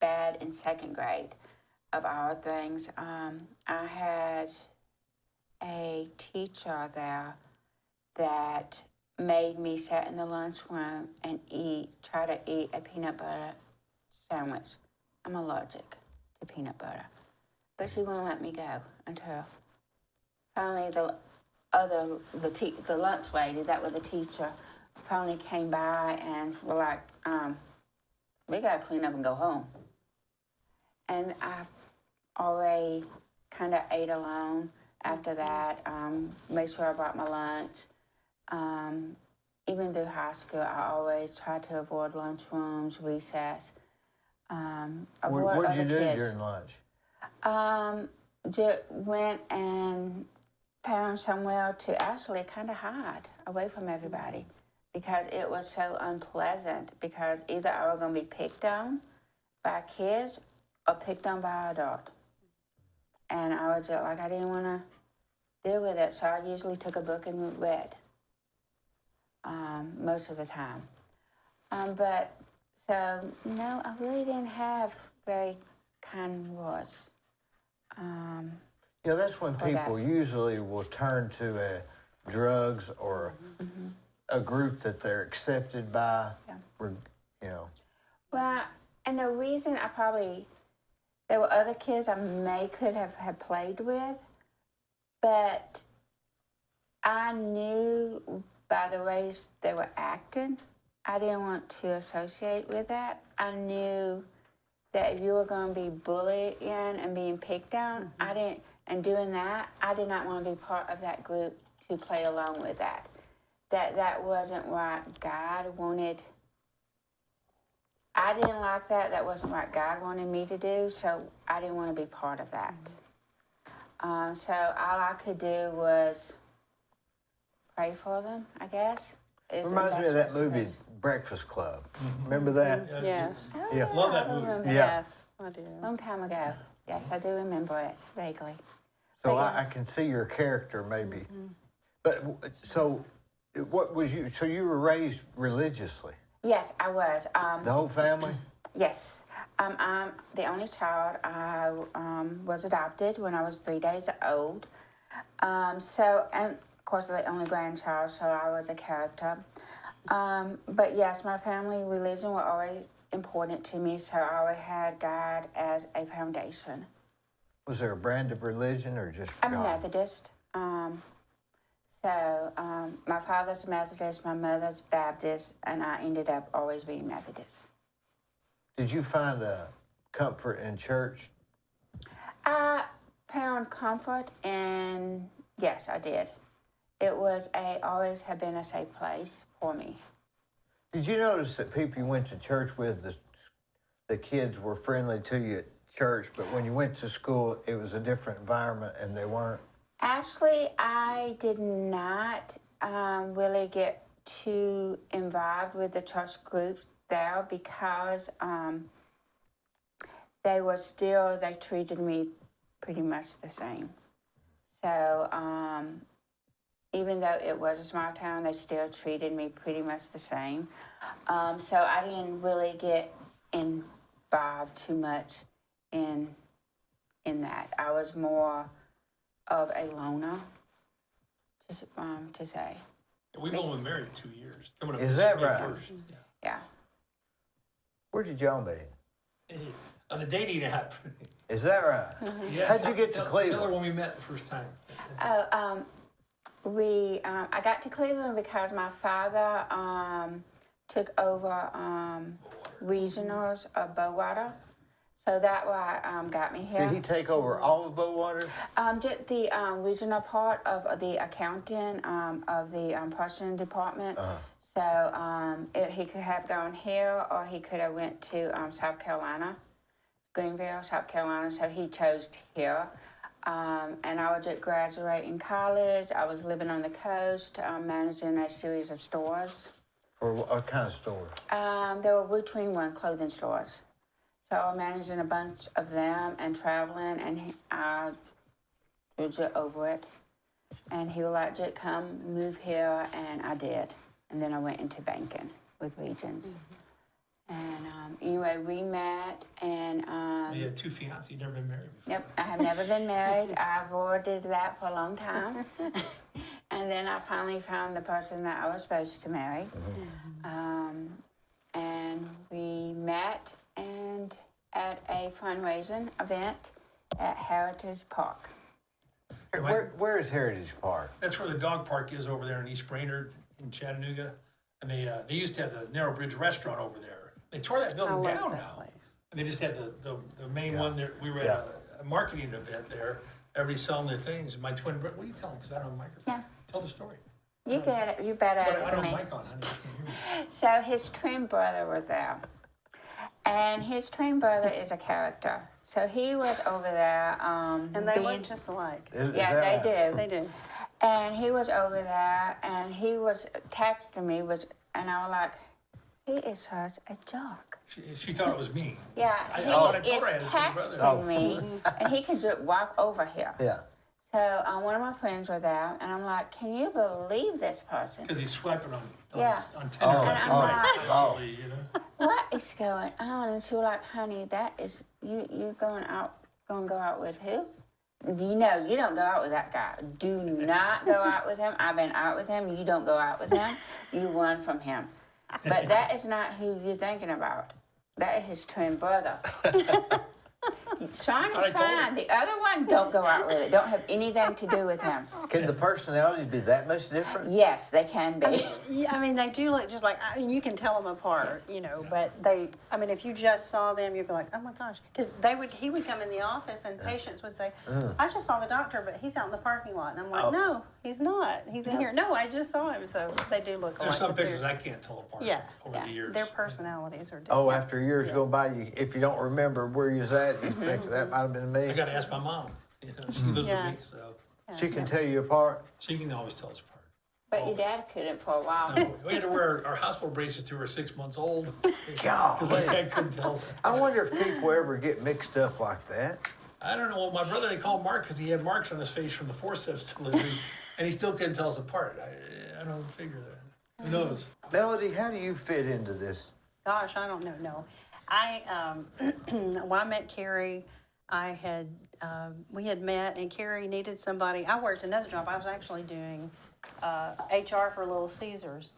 [SPEAKER 3] bad in second grade of all things. I had a teacher there that made me sit in the lunchroom and try to eat a peanut butter sandwich. I'm allergic to peanut butter. But she wouldn't let me go until finally the lunch lady, that was the teacher, finally came by and were like, we gotta clean up and go home. And I already kind of ate alone after that, made sure I brought my lunch. Even through high school, I always tried to avoid lunchrooms, recess. Avoid
[SPEAKER 1] What did you
[SPEAKER 3] other
[SPEAKER 1] do
[SPEAKER 3] kids.
[SPEAKER 1] during lunch?
[SPEAKER 3] Just went and found somewhere to actually kind of hide away from everybody because it was so unpleasant because either I was going to be picked on by kids or picked on by an adult. And I was just like, I didn't want to deal with it, so I usually took a book and read most of the time. But so, no, I really didn't have very kind words.
[SPEAKER 1] That's when
[SPEAKER 3] for that.
[SPEAKER 1] people usually will turn to drugs or a group that they're accepted by.
[SPEAKER 3] Yeah.
[SPEAKER 1] You know.
[SPEAKER 3] Well, And the reason there were other kids I could have played with, but I knew by the ways they were acting, I didn't want to associate with that. I knew that if you were going to be bullied and being picked on, and doing that, I did not want to be part of that group to play along with that. That wasn't what God wanted. I didn't like that. That wasn't what God wanted me to do, so I didn't want to be part of that. So all I could do was pray for them, I guess.
[SPEAKER 1] Reminds me of that movie, Breakfast Club. Remember that?
[SPEAKER 4] Yes.
[SPEAKER 1] Yeah.
[SPEAKER 2] Love that
[SPEAKER 3] I
[SPEAKER 2] movie.
[SPEAKER 3] remember.
[SPEAKER 1] Yeah.
[SPEAKER 4] Yes, I do.
[SPEAKER 3] Long time ago. Yes, I do remember it vaguely.
[SPEAKER 1] So
[SPEAKER 3] But yeah.
[SPEAKER 1] I can see your character maybe. But so what was you, so you were raised religiously?
[SPEAKER 3] Yes, I was.
[SPEAKER 1] The whole family?
[SPEAKER 3] Yes. I'm the only child. I was adopted when I was 3 days old. And of course, the only grandchild, so I was a character. But yes, my family religion was always important to me, so I always had God as a foundation.
[SPEAKER 1] Was there a brand of religion or just
[SPEAKER 3] I'm
[SPEAKER 1] God?
[SPEAKER 3] Methodist. My father's Methodist, my mother's Baptist, and I ended up always being Methodist.
[SPEAKER 1] Did you find a comfort in church?
[SPEAKER 3] I found comfort, and yes, I did. It was always had been a safe place for me.
[SPEAKER 1] Did you notice that people you went to church with, the kids were friendly to you at church, but when you went to school, it was a different environment and they weren't?
[SPEAKER 3] Actually, I did not really get too involved with the church groups there because they treated me pretty much the same. So even though it was a small town, they still treated me pretty much the same. So I didn't really get involved too much in that. I was more of a loner, to say.
[SPEAKER 2] We've only been married 2 years. Coming up
[SPEAKER 1] Is
[SPEAKER 2] this
[SPEAKER 1] that
[SPEAKER 2] May
[SPEAKER 1] right?
[SPEAKER 2] 1st. Yeah.
[SPEAKER 3] Yeah.
[SPEAKER 1] Where did y'all meet?
[SPEAKER 2] Hey, on a dating app.
[SPEAKER 1] Is that right?
[SPEAKER 2] Yeah,
[SPEAKER 1] How'd you get to
[SPEAKER 2] tell her
[SPEAKER 1] Cleveland?
[SPEAKER 2] when we met the first time.
[SPEAKER 3] Oh, I got to Cleveland because my father took over regionals of Bowater. So that why got me here.
[SPEAKER 1] Did he take over all of Bowater?
[SPEAKER 3] Just the regional part of the accounting of the purchasing department. So he could have gone here, or he could have went to South Carolina, Greenville, South Carolina. So he chose here. And I was just graduating college. I was living on the coast, managing a series of stores.
[SPEAKER 1] Or what kind of store?
[SPEAKER 3] There were routine one clothing stores. So I was managing a bunch of them and traveling, and I was just over it. And he was like, just come, move here, and I did. And then I went into banking with Regions. And anyway, we met, and
[SPEAKER 2] You had 2 fiancés. You've never been married before.
[SPEAKER 3] yep, I have never been married. I avoided that for a long time. And then I finally found the person that I was supposed to marry. And we met and at a fundraising event at Heritage Park.
[SPEAKER 1] Where is Heritage Park?
[SPEAKER 2] That's where the dog park is over there in East Brainerd in Chattanooga. And they used to have the Narrow Bridge restaurant over there. They tore that
[SPEAKER 4] I
[SPEAKER 2] building
[SPEAKER 4] love
[SPEAKER 2] down
[SPEAKER 4] that
[SPEAKER 2] now.
[SPEAKER 4] place.
[SPEAKER 2] And they just had the main one there. We were at a marketing event there. Everybody selling their things. And my twin brother, what are you telling? Because I don't have a microphone.
[SPEAKER 3] Yeah.
[SPEAKER 2] Tell the story.
[SPEAKER 3] You get it. You better
[SPEAKER 2] But I
[SPEAKER 3] than
[SPEAKER 2] don't
[SPEAKER 3] me.
[SPEAKER 2] have a mic on, honey. You can hear me.
[SPEAKER 3] So his twin brother was there. And his twin brother is a character. So he was over there.
[SPEAKER 4] And they look just alike.
[SPEAKER 1] Is
[SPEAKER 3] yeah,
[SPEAKER 1] that
[SPEAKER 3] they
[SPEAKER 1] right?
[SPEAKER 3] do.
[SPEAKER 4] They do.
[SPEAKER 3] And he was over there, and he was texting me, and I was like, he is such a jerk.
[SPEAKER 2] She thought it was me.
[SPEAKER 3] Yeah,
[SPEAKER 2] I
[SPEAKER 3] he
[SPEAKER 2] thought I
[SPEAKER 3] is
[SPEAKER 2] told her I had a twin brother.
[SPEAKER 3] texting me, and he could just walk over here.
[SPEAKER 1] Yeah.
[SPEAKER 3] So one of my friends were there, and I'm like, can you believe this person?
[SPEAKER 2] Because he's swiping on
[SPEAKER 3] Yeah.
[SPEAKER 2] on Tinder.
[SPEAKER 1] Oh,
[SPEAKER 3] And I'm like,
[SPEAKER 1] oh.
[SPEAKER 2] You know?
[SPEAKER 3] what is going on? And she was like, honey, that is, you going to go out with who? You know, you don't go out with that guy. Do not go out with him. I've been out with him. You don't go out with him. You run from him. But that is not who you're thinking about. That is his twin brother. Shawn
[SPEAKER 2] Thought I
[SPEAKER 3] is
[SPEAKER 2] told
[SPEAKER 3] fine. The other one, don't go out with it. Don't have anything to do with him.
[SPEAKER 1] Can the personalities be that much different?
[SPEAKER 3] Yes, they can be.
[SPEAKER 4] Yeah, I mean, they do look just like, I mean, you can tell them apart, you know, but I mean, if you just saw them, you'd be like, oh my gosh. Because he would come in the office and patients would say, I just saw the doctor, but he's out in the parking lot. And I'm like, no, he's not. He's in here. No, I just saw him. So they do look alike.
[SPEAKER 2] There's some
[SPEAKER 4] but they're-
[SPEAKER 2] pictures I can't tell apart
[SPEAKER 4] Yeah,
[SPEAKER 2] over the years.
[SPEAKER 4] their personalities are different.
[SPEAKER 1] Oh, after years go by, if you don't remember where you was at, you think that might have been
[SPEAKER 2] I
[SPEAKER 1] me.
[SPEAKER 2] gotta ask my mom, you know, she lives
[SPEAKER 4] Yeah.
[SPEAKER 2] with me, so
[SPEAKER 1] She can tell you apart.
[SPEAKER 2] she can always tell us apart.
[SPEAKER 3] But your dad couldn't for a while.
[SPEAKER 2] We had to wear our hospital bracelets till we were 6 months old.
[SPEAKER 1] God.
[SPEAKER 2] Because my dad couldn't tell us.
[SPEAKER 1] I wonder if people ever get mixed up like that.
[SPEAKER 2] I don't know. Well, my brother, they call him Mark because he had marks on his face from the forceps delivery, and he still couldn't tell us apart. I don't figure that. Who knows?
[SPEAKER 1] Melody, how do you fit into this?
[SPEAKER 4] Gosh, I don't know. No, when I met Carrie, we had met, and Carrie needed somebody. I worked another job. I was actually doing HR for Little Caesars,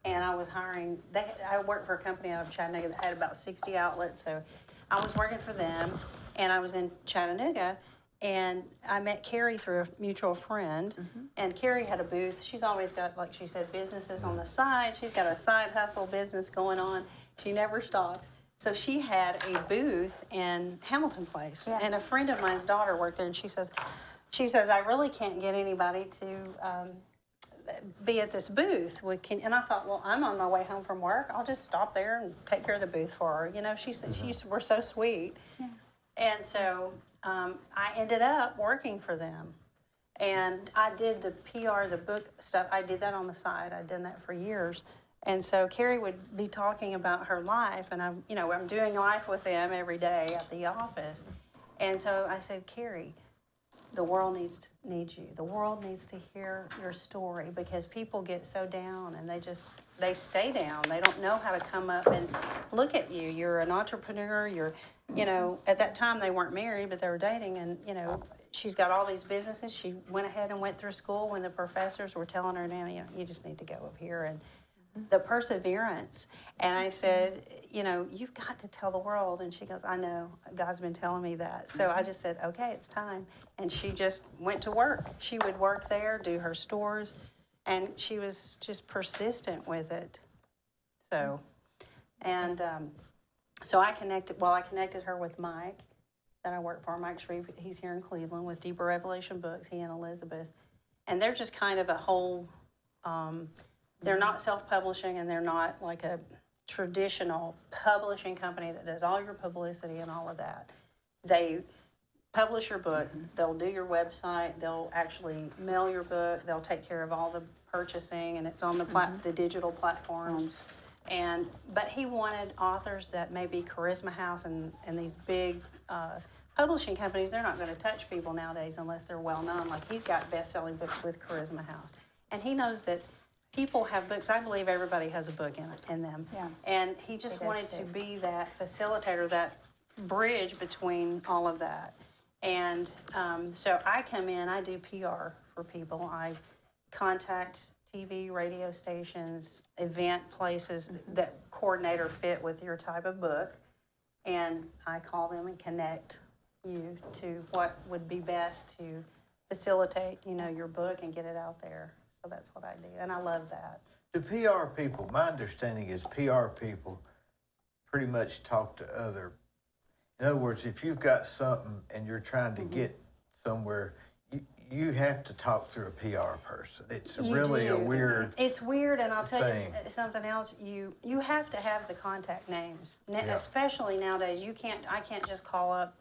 [SPEAKER 4] and I was hiring. I worked for a company out of Chattanooga that had about 60 outlets, so I was working for them, and I was in Chattanooga. And I met Carrie through a mutual friend, and Carrie had a booth. She's always got, like she said, businesses on the side. She's got a side hustle business going on. She never stops. So she had a booth in Hamilton Place, and a friend of mine's daughter worked there, and she says, I really can't get anybody to be at this booth. And I thought, well, I'm on my way home from work. I'll just stop there and take care of the booth for her. You know, she said, we're so sweet. Yeah. And so I ended up working for them. And I did the PR, the book stuff. I did that on the side. I'd done that for years. And so Carrie would be talking about her life, and I'm doing life with them every day at the office. And so I said, Carrie, the world needs you. The world needs to hear your story, because people get so down and they stay down. They don't know how to come up and look at you. You're an entrepreneur. At that time they weren't married, but they were dating, and she's got all these businesses. She went ahead and went through school when the professors were telling her, now, you just need to go up here. And the perseverance. And I said, you've got to tell the world. And she goes, I know, God's been telling me that. So I just said, okay, it's time. And she just went to work. She would work there, do her stores, and she was just persistent with it. So, and so I connected her with Mike that I work for. Mike Shreve, he's here in Cleveland with Deeper Revelation Books, he and Elizabeth. And they're just kind of a whole, they're not self-publishing, and they're not like a traditional publishing company that does all your publicity and all of that. They publish your book, they'll do your website, they'll actually mail your book, they'll take care of all the purchasing, and it's on the digital platforms. But he wanted authors that maybe Charisma House and these big publishing companies, they're not going to touch people nowadays unless they're well known. Like, he's got best-selling books with Charisma House, and he knows that people have books. I believe everybody has a book in them. Yeah. And he just wanted to be that facilitator, that bridge between all of that. And so I come in, I do PR for people. I contact TV, radio stations, event places that coordinate or fit with your type of book. And I call them and connect you to what would be best to facilitate, your book and get it out there. So that's what I do, and I love that.
[SPEAKER 1] The PR people, my understanding is PR people pretty much talk to other. In other words, if you've got something and you're trying to get somewhere, you have to talk through a PR person. It's really a weird.
[SPEAKER 4] It's weird, and I'll tell you
[SPEAKER 1] thing.
[SPEAKER 4] something else. You have to have the contact names, especially nowadays. I can't just call up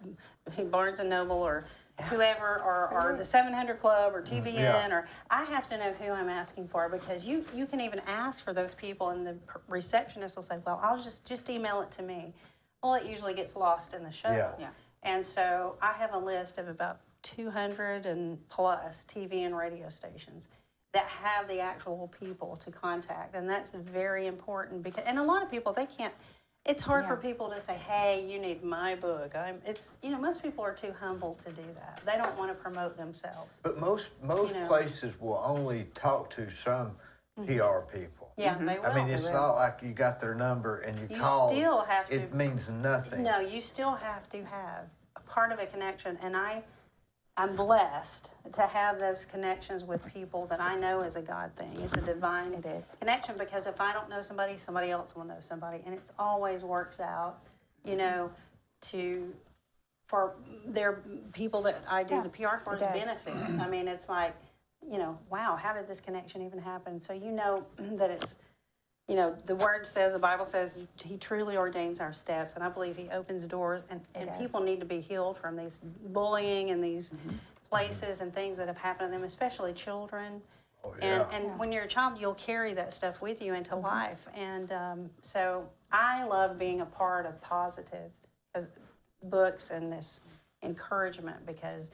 [SPEAKER 4] Barnes and Noble or whoever, or the 700 Club or TVN, or I have to know who I'm asking for, because you can even ask for those people, and the receptionist will say, well, I'll just email it to me. Well, it usually gets lost in the shuffle. Yeah. And so I have a list of about 200 and plus TV and radio stations that have the actual people to contact, and that's very important, because, and a lot of people, they can't. It's hard for people to say, hey, you need my book. Most people are too humble to do that. They don't want to promote themselves.
[SPEAKER 1] But most places will only talk to some PR people.
[SPEAKER 4] Yeah, they will.
[SPEAKER 1] I mean, it's not like you got their number and you
[SPEAKER 4] You
[SPEAKER 1] called.
[SPEAKER 4] still have to-
[SPEAKER 1] It means nothing.
[SPEAKER 4] No, you still have to have a part of a connection, and I'm blessed to have those connections with people that I know is a God thing. It's a divine
[SPEAKER 3] It is.
[SPEAKER 4] connection, because if I don't know somebody, somebody else will know somebody, and it always works out, you know, for their people that I do the PR for
[SPEAKER 3] it does.
[SPEAKER 4] benefit. I mean, it's like, you know, wow, how did this connection even happen? So you know that it's, you know, the word says, the Bible says, he truly ordains our steps, and I believe he opens doors, and
[SPEAKER 3] does.
[SPEAKER 4] people need to be healed from these bullying and these places and things that have happened to them, especially children.
[SPEAKER 1] Oh, yeah.
[SPEAKER 4] And when you're a child, you'll carry that stuff with you into life. And so I love being a part of positive books and this encouragement, because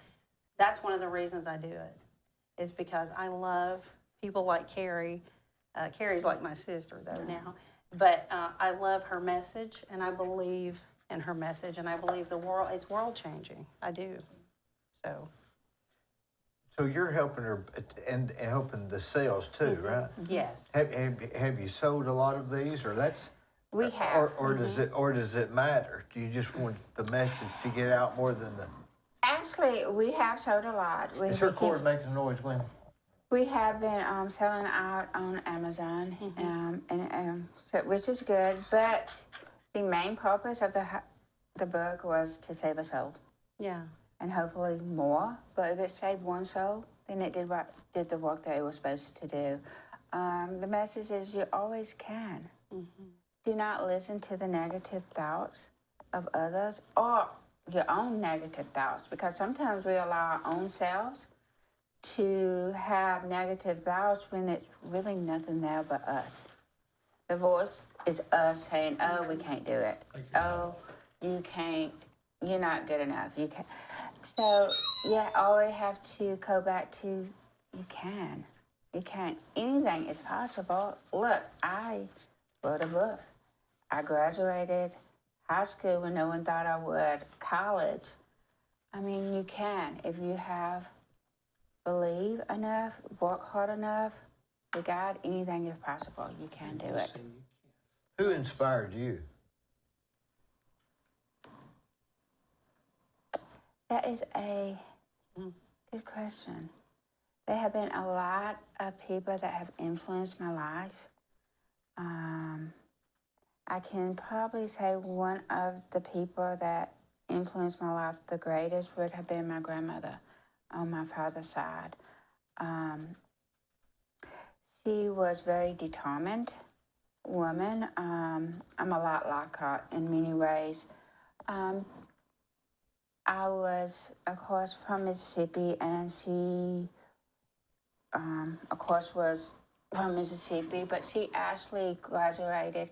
[SPEAKER 4] that's one of the reasons I do it, is because I love people like Carrie. Carrie's like my sister, though, now. But I love her message, and I believe in her message, and I believe it's world-changing. I do.
[SPEAKER 1] So you're helping her and helping the sales too, right?
[SPEAKER 4] Yes.
[SPEAKER 1] Have you sold a lot of these, or that's?
[SPEAKER 3] We have.
[SPEAKER 1] Or does it matter? Do you just want the message to get out more than the?
[SPEAKER 3] Actually, we have sold a lot.
[SPEAKER 1] Is her cord making noise, Glenn?
[SPEAKER 3] We have been selling out on Amazon, so, which is good. But the main purpose of the book was to save a soul,
[SPEAKER 4] Yeah.
[SPEAKER 3] and hopefully more. But if it saved one soul, then it did the work that it was supposed to do. The message is you always can. Do not listen to the negative thoughts of others or your own negative thoughts, because sometimes we allow our own selves to have negative thoughts when it's really nothing there but us. The voice is us saying, oh, we can't do it. Oh, you can't, you're not good enough. You can't. So, yeah, always have to go back to you can. You can. Anything is possible. Look, I wrote a book. I graduated high school when no one thought I would. College. I mean, you can. If you believe enough, work hard enough, with God, anything is possible. You can do it.
[SPEAKER 1] Who inspired you?
[SPEAKER 3] That is a good question. There have been a lot of people that have influenced my life. I can probably say one of the people that influenced my life the greatest would have been my grandmother on my father's side. She was a very determined woman. I'm a lot like her in many ways. I was, of course, from Mississippi, and she, of course, was from Mississippi, but she actually graduated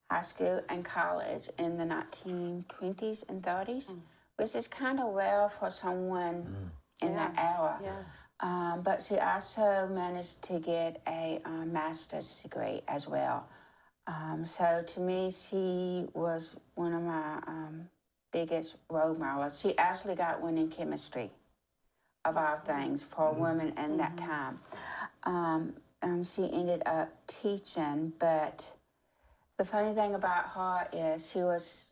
[SPEAKER 3] high school and college in the 1920s and 30s, which is kind of rare for someone in that era.
[SPEAKER 4] Yes.
[SPEAKER 3] But she also managed to get a master's degree as well. So to me, she was one of my biggest role models. She actually got one in chemistry, of all things, for a woman in that time. She ended up teaching, but the funny thing about her is she was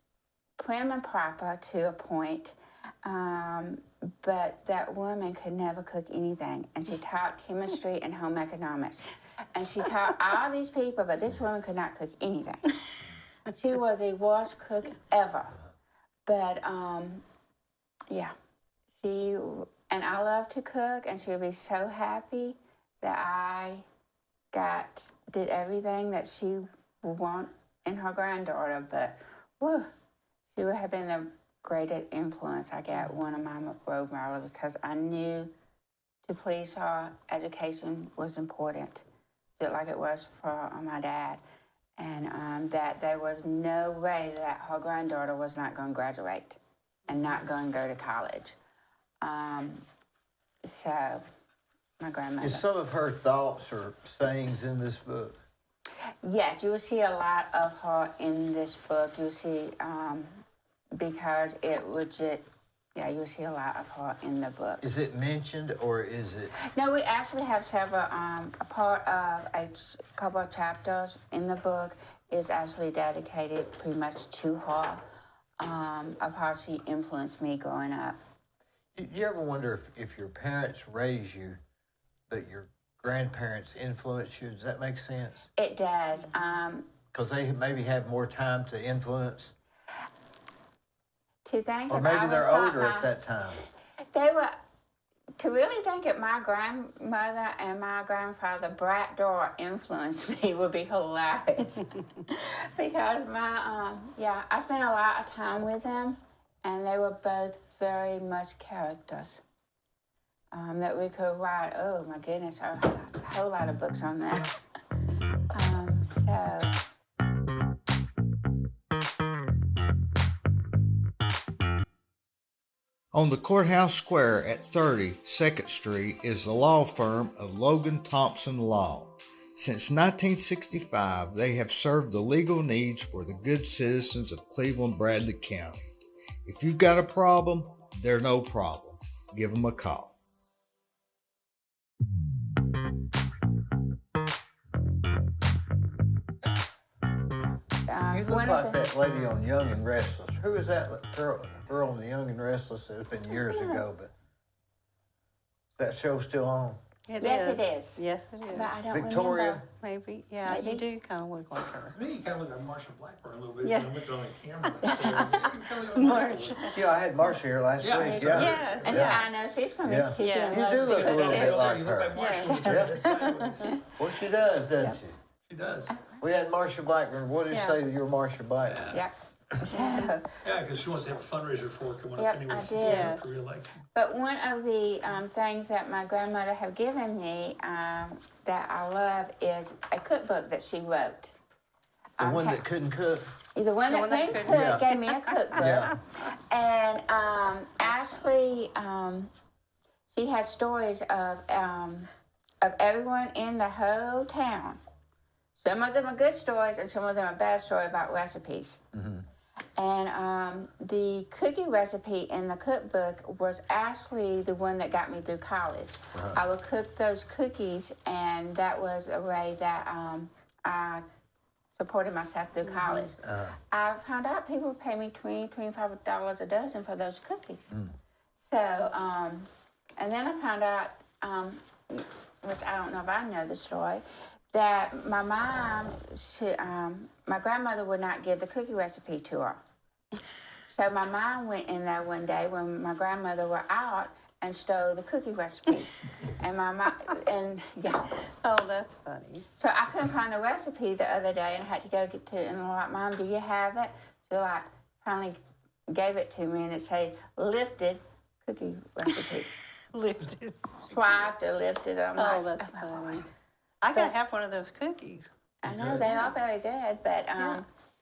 [SPEAKER 3] prim and proper to a point, but that woman could never cook anything. And she taught chemistry and home economics. And she taught all these people, but this woman could not cook anything. She was the worst cook ever. But, yeah, and I love to cook, and she would be so happy that I did everything that she would want in her granddaughter. But, whew, she would have been the greatest influence. I got one of my role models, because I knew to please her, education was important, just like it was for my dad. And that there was no way that her granddaughter was not going to graduate and not going to go to college. So, my grandmother.
[SPEAKER 1] Is some of her thoughts or sayings in this book?
[SPEAKER 3] Yes, you will see a lot of her in this book. You'll see, because it would just Yeah, you'll see a lot of her in the book.
[SPEAKER 1] Is it mentioned or is it?
[SPEAKER 3] No, we actually have several, a part of couple of chapters in the book is actually dedicated pretty much to her, of how she influenced me growing up.
[SPEAKER 1] You ever wonder if your parents raise you, but your grandparents influence you? Does that make sense?
[SPEAKER 3] It does.
[SPEAKER 1] Because they maybe have more time to influence,
[SPEAKER 3] To think
[SPEAKER 1] or
[SPEAKER 3] if
[SPEAKER 1] maybe
[SPEAKER 3] I
[SPEAKER 1] they're
[SPEAKER 3] was
[SPEAKER 1] older at that time.
[SPEAKER 3] They were, to really think that my grandmother and my grandfather, Brat Door, influenced me would be hilarious. Because I spent a lot of time with them, and they were both very much characters that we could write, oh my goodness, a whole lot of books on that.
[SPEAKER 5] On the courthouse square at 30 2nd Street is the law firm of Logan Thompson Law. Since 1965, they have served the legal needs for the good citizens of Cleveland-Bradley County. If you've got a problem, they're no problem. Give them a call.
[SPEAKER 1] You look like that lady on Young and Restless. Who is that girl on the Young and Restless? It's been years ago, but that show's still on.
[SPEAKER 3] Yes, it is.
[SPEAKER 4] Yes, it is.
[SPEAKER 3] But I don't
[SPEAKER 1] Victoria?
[SPEAKER 3] remember.
[SPEAKER 4] Maybe, yeah,
[SPEAKER 3] Maybe.
[SPEAKER 4] you do kind of look like her.
[SPEAKER 2] To me, you kind of look like Marsha Blackburn a little bit.
[SPEAKER 4] Yeah.
[SPEAKER 2] When I looked on the camera. You kinda look like
[SPEAKER 4] Marsha.
[SPEAKER 1] Yeah, I had Marsha here last
[SPEAKER 2] Yeah.
[SPEAKER 1] week. Yeah.
[SPEAKER 4] Yes,
[SPEAKER 3] And
[SPEAKER 1] Yeah.
[SPEAKER 3] I know she's from
[SPEAKER 1] Yeah.
[SPEAKER 3] Mississippi.
[SPEAKER 4] Yeah.
[SPEAKER 3] and
[SPEAKER 1] You
[SPEAKER 3] loves
[SPEAKER 1] do look a
[SPEAKER 3] chicken.
[SPEAKER 1] little bit like
[SPEAKER 2] You look like
[SPEAKER 1] her.
[SPEAKER 2] Marsha when you turn it sideways.
[SPEAKER 1] Well, she does, doesn't she?
[SPEAKER 2] She does.
[SPEAKER 1] We had Marsha Blackburn. What did you
[SPEAKER 4] Yeah.
[SPEAKER 1] say you're Marsha Blackburn?
[SPEAKER 3] Yep. So,
[SPEAKER 2] Yeah, because she wants to have a fundraiser for her coming
[SPEAKER 3] Yep,
[SPEAKER 2] up anyway.
[SPEAKER 3] I
[SPEAKER 2] She's
[SPEAKER 3] did.
[SPEAKER 2] up for re-election.
[SPEAKER 3] but one of the things that my grandmother had given me that I love is a cookbook that she wrote.
[SPEAKER 1] The one that couldn't cook?
[SPEAKER 3] The one that couldn't cook
[SPEAKER 1] Yeah.
[SPEAKER 3] gave me a cookbook.
[SPEAKER 1] Yeah.
[SPEAKER 3] And Ashley, she had stories of everyone in the whole town. Some of them are good stories, and some of them are bad stories about recipes.
[SPEAKER 1] Mm-hmm.
[SPEAKER 3] And the cookie recipe in the cookbook was actually the one that got me through college. I would cook those cookies, and that was a way that I supported myself through college. I found out people would pay me $20, $25 a dozen for those cookies. So, and then I found out, which I don't know if I know the story, that my mom, my grandmother would not give the cookie recipe to her. So my mom went in there one day when my grandmother were out and stole the cookie recipe. And my mom, yeah.
[SPEAKER 4] Oh, that's funny.
[SPEAKER 3] So I couldn't find the recipe the other day, and I had to go get to it. And I'm like, Mom, do you have it? So I finally gave it to me, and it said lifted cookie recipe.
[SPEAKER 4] Lifted.
[SPEAKER 3] Swiped or lifted. I'm
[SPEAKER 4] Oh,
[SPEAKER 3] like,
[SPEAKER 4] that's funny. I gotta have one of those cookies.
[SPEAKER 3] I know they are very good, but
[SPEAKER 4] I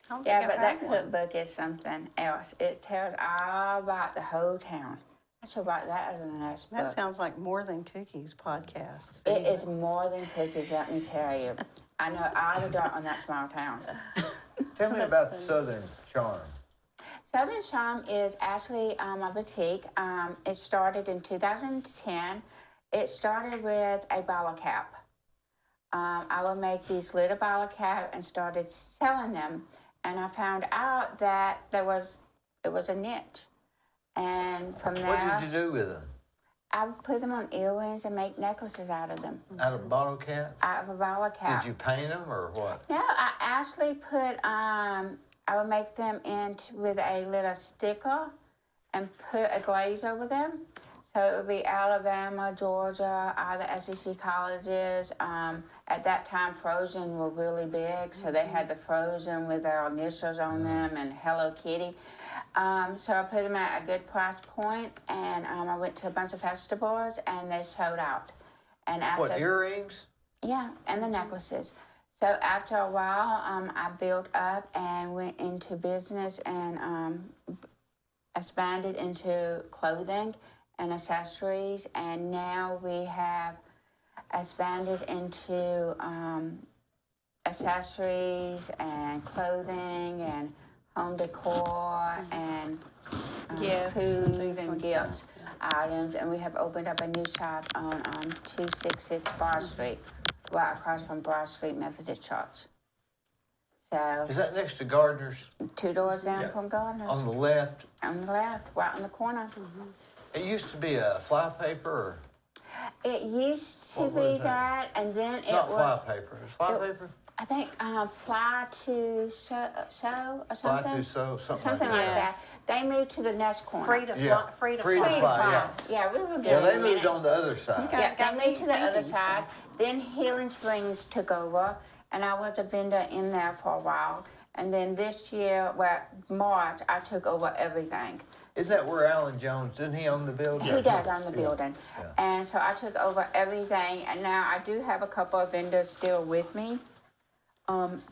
[SPEAKER 4] don't
[SPEAKER 3] yeah,
[SPEAKER 4] think
[SPEAKER 3] but
[SPEAKER 4] I've
[SPEAKER 3] that
[SPEAKER 4] had one.
[SPEAKER 3] cookbook is something else. It tells all about the whole town. I should write that as a nice book.
[SPEAKER 4] That sounds like More Than Cookies podcast.
[SPEAKER 3] It is more than cookies, let me tell you. I know all the dirt on that small town.
[SPEAKER 1] Tell me about the Southern Charm.
[SPEAKER 3] Southern Charm is actually a boutique. It started in 2010. It started with a bottle cap. I would make these little bottle cap and started selling them. And I found out that it was a niche. And from there,
[SPEAKER 1] What did you do with them?
[SPEAKER 3] I would put them on earrings and make necklaces out of them.
[SPEAKER 1] Out of bottle cap?
[SPEAKER 3] Out of a bottle cap.
[SPEAKER 1] Did you paint them or what?
[SPEAKER 3] No, I actually put, I would make them with a little sticker and put a glaze over them. So it would be Alabama, Georgia, all the SEC colleges. At that time, Frozen were really big, so they had the Frozen with their initials on them and Hello Kitty. So I put them at a good price point, and I went to a bunch of festivals, and they sold out. And after,
[SPEAKER 1] What, earrings?
[SPEAKER 3] yeah, and the necklaces. So after a while, I built up and went into business and expanded into clothing and accessories, and now we have expanded into accessories and clothing and home decor and
[SPEAKER 4] Gifts and
[SPEAKER 3] food
[SPEAKER 4] things
[SPEAKER 3] and
[SPEAKER 4] like
[SPEAKER 3] gifts
[SPEAKER 4] that,
[SPEAKER 3] items, and we have opened up a new shop on 266 Broad Street, right across from Broad Street Methodist Church. So
[SPEAKER 1] Is that next to Gardner's
[SPEAKER 3] 2 doors down
[SPEAKER 2] Yeah.
[SPEAKER 3] from Gardner's,
[SPEAKER 1] on the left?
[SPEAKER 3] on the left, right on the corner.
[SPEAKER 1] It used to be a flypaper, or
[SPEAKER 3] It used to
[SPEAKER 1] What was
[SPEAKER 3] be
[SPEAKER 1] that?
[SPEAKER 3] that, and then it
[SPEAKER 1] not
[SPEAKER 3] was,
[SPEAKER 1] flypaper? Is flypaper?
[SPEAKER 3] I think, Fly to Show or
[SPEAKER 1] Fly
[SPEAKER 3] something.
[SPEAKER 1] through something
[SPEAKER 3] Something
[SPEAKER 1] like
[SPEAKER 3] like
[SPEAKER 1] that.
[SPEAKER 3] that. They moved to the next corner.
[SPEAKER 4] Free to
[SPEAKER 1] Yeah.
[SPEAKER 4] fly, free to
[SPEAKER 1] Free to
[SPEAKER 4] fly.
[SPEAKER 1] fly. Yeah.
[SPEAKER 3] We were good
[SPEAKER 1] Yeah,
[SPEAKER 3] in
[SPEAKER 1] they
[SPEAKER 3] a
[SPEAKER 1] moved
[SPEAKER 3] minute.
[SPEAKER 1] on the other side.
[SPEAKER 4] guys
[SPEAKER 3] Yeah,
[SPEAKER 4] got
[SPEAKER 3] they
[SPEAKER 4] me
[SPEAKER 3] moved to the other
[SPEAKER 4] thinking, so-
[SPEAKER 3] side. Then Healing Springs took over, and I was a vendor in there for a while. And then this year, March, I took over everything.
[SPEAKER 1] Is that where Alan Jones, didn't he own the building?
[SPEAKER 3] He does own the building.
[SPEAKER 1] Yeah.
[SPEAKER 3] And so I took over everything, and now I do have a couple of vendors still with me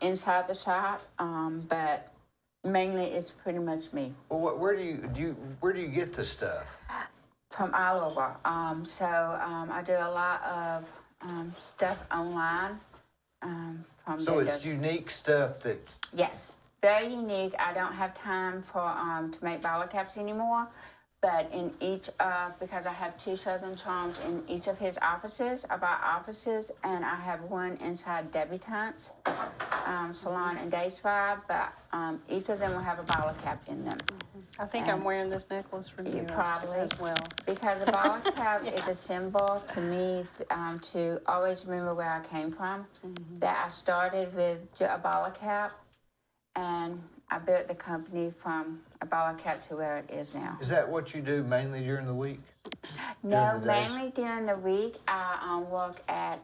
[SPEAKER 3] inside the shop, but mainly it's pretty much me.
[SPEAKER 1] Well, where do you get the stuff?
[SPEAKER 3] From all over. I do a lot of stuff online from
[SPEAKER 1] So
[SPEAKER 3] vendors.
[SPEAKER 1] it's unique stuff that,
[SPEAKER 3] Yes, very unique. I don't have time for to make bottle caps anymore, but in each of, because I have 2 Southern Charms in each of his offices, and I have one inside Debutante's salon in Day Spa, but each of them will have a bottle cap in them.
[SPEAKER 4] I think I'm wearing this necklace from you
[SPEAKER 3] probably.
[SPEAKER 4] as well.
[SPEAKER 3] Because a bottle cap is a symbol to me to always remember where I came from. That I started with a bottle cap, and I built the company from a bottle cap to where it is now.
[SPEAKER 1] is that what you do mainly during the week?
[SPEAKER 3] No,
[SPEAKER 1] the days?
[SPEAKER 3] mainly during the week, I work at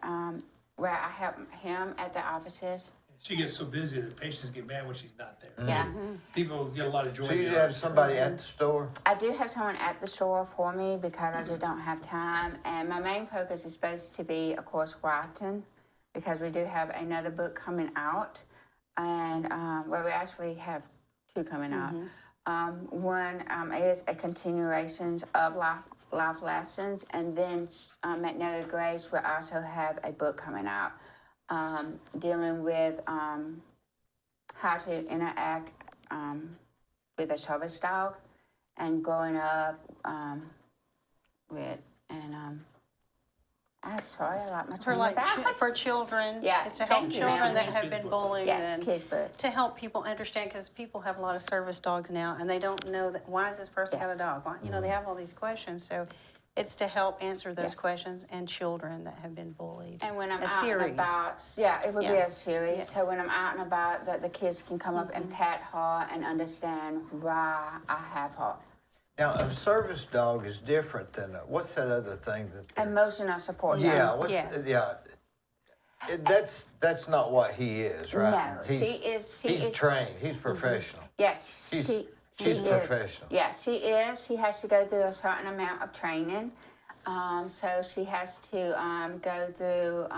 [SPEAKER 3] where I help him at the offices.
[SPEAKER 2] She gets so busy that patients get mad when she's not there.
[SPEAKER 3] Yeah.
[SPEAKER 2] People get a lot of joy.
[SPEAKER 1] So you
[SPEAKER 2] in
[SPEAKER 1] have
[SPEAKER 2] her.
[SPEAKER 1] somebody at the store?
[SPEAKER 3] I do have someone at the store for me because I just don't have time. And my main focus is supposed to be, of course, writing, because we do have another book coming out. And we actually have 2 coming out. One is a continuation of life lessons, and then Magnolia Grace will also have a book coming out dealing with how to interact with a service dog and growing up with, and I'm sorry, I like my
[SPEAKER 4] For
[SPEAKER 3] train
[SPEAKER 4] like,
[SPEAKER 3] of thought.
[SPEAKER 4] for children.
[SPEAKER 3] Yeah,
[SPEAKER 4] It's to help
[SPEAKER 3] thank you,
[SPEAKER 4] children that
[SPEAKER 3] ma'am.
[SPEAKER 4] have been bullied
[SPEAKER 3] Yes,
[SPEAKER 4] and
[SPEAKER 3] kid book.
[SPEAKER 4] to help people understand, because people have a lot of service dogs now and they don't know that, why does this person have a
[SPEAKER 3] Yes.
[SPEAKER 4] dog? Why, they have all these questions. So it's to help answer those
[SPEAKER 3] Yes.
[SPEAKER 4] questions and children that have been bullied.
[SPEAKER 3] And when I'm
[SPEAKER 4] A
[SPEAKER 3] out
[SPEAKER 4] series.
[SPEAKER 3] and about, it would be
[SPEAKER 4] Yeah.
[SPEAKER 3] a series.
[SPEAKER 4] Yes.
[SPEAKER 3] So when I'm out and about, that the kids can come up and pet her and understand why I have her.
[SPEAKER 1] Now, a service dog is different than, what's that other thing that? they're-
[SPEAKER 3] Emotional support.
[SPEAKER 1] Yeah,
[SPEAKER 3] dog.
[SPEAKER 4] Yes.
[SPEAKER 1] That's not what he is, right?
[SPEAKER 3] No, she is
[SPEAKER 1] trained, he's professional.
[SPEAKER 3] Yes,
[SPEAKER 1] She's-
[SPEAKER 3] she
[SPEAKER 1] she's
[SPEAKER 3] is.
[SPEAKER 1] professional.
[SPEAKER 3] Yes, she is. She has to go through a certain amount of training. So she has to go through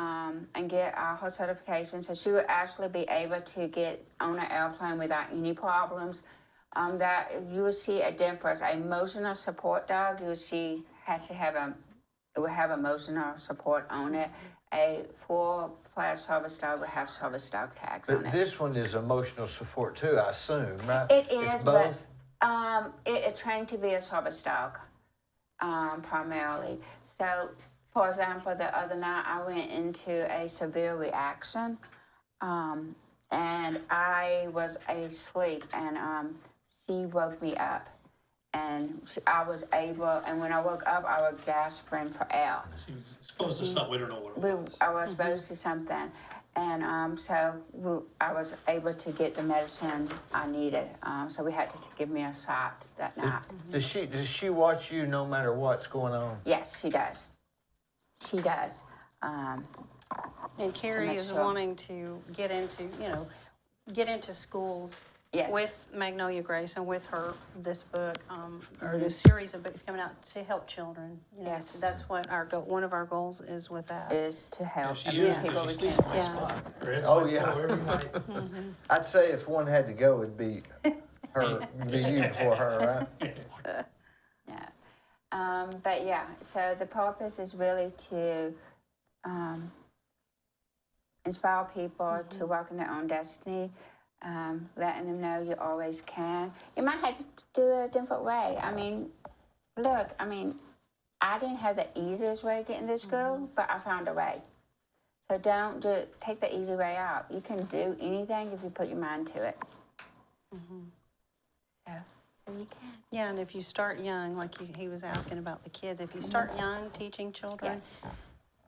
[SPEAKER 3] and get her certification. So she will actually be able to get on an airplane without any problems. That you will see a difference. An emotional support dog, you will see, it will have emotional support on it. A full-fledged service dog will have service dog tags on
[SPEAKER 1] But
[SPEAKER 3] it.
[SPEAKER 1] this one is emotional support too, I assume, right?
[SPEAKER 3] It
[SPEAKER 1] It's
[SPEAKER 3] is, but
[SPEAKER 1] both?
[SPEAKER 3] it's trained to be a service dog, primarily. So, for example, the other night I went into a severe reaction, and I was asleep, and she woke me up, and I was able. And when I woke up, I was gasping for air.
[SPEAKER 2] She was exposed to something, we don't know what it was.
[SPEAKER 3] I was exposed to something, and I was able to get the medicine I needed. So we had to give me a shot that night.
[SPEAKER 1] Does she watch you no matter what's going on?
[SPEAKER 3] Yes, she does. She does.
[SPEAKER 4] And Carrie
[SPEAKER 3] much
[SPEAKER 4] is
[SPEAKER 3] so.
[SPEAKER 4] wanting to get into schools
[SPEAKER 3] Yes.
[SPEAKER 4] with Magnolia Grace and with this book, or this series of books coming out to help children.
[SPEAKER 3] Yes.
[SPEAKER 4] That's what one of our goals is with that.
[SPEAKER 3] Is to
[SPEAKER 2] Yeah,
[SPEAKER 3] help
[SPEAKER 2] she
[SPEAKER 3] abuse
[SPEAKER 2] is,
[SPEAKER 3] people
[SPEAKER 2] because she
[SPEAKER 3] we
[SPEAKER 2] sleeps
[SPEAKER 3] can't.
[SPEAKER 2] in my
[SPEAKER 4] Yeah.
[SPEAKER 2] spot. Her head's
[SPEAKER 1] Oh,
[SPEAKER 2] on my
[SPEAKER 1] yeah.
[SPEAKER 2] pillow every night.
[SPEAKER 1] I'd say if one had to go, it'd be you before her, right?
[SPEAKER 3] Yeah. But yeah, so the purpose is really to inspire people to walk in their own destiny. letting them know you always can. You might have to do it a different way. I mean, look, I didn't have the easiest way to get into school, but I found a way. So don't just take the easy way out. You can do anything if you put your mind to it. So you can.
[SPEAKER 4] Yeah, and if you start young, like he was asking about the kids, if you start young teaching children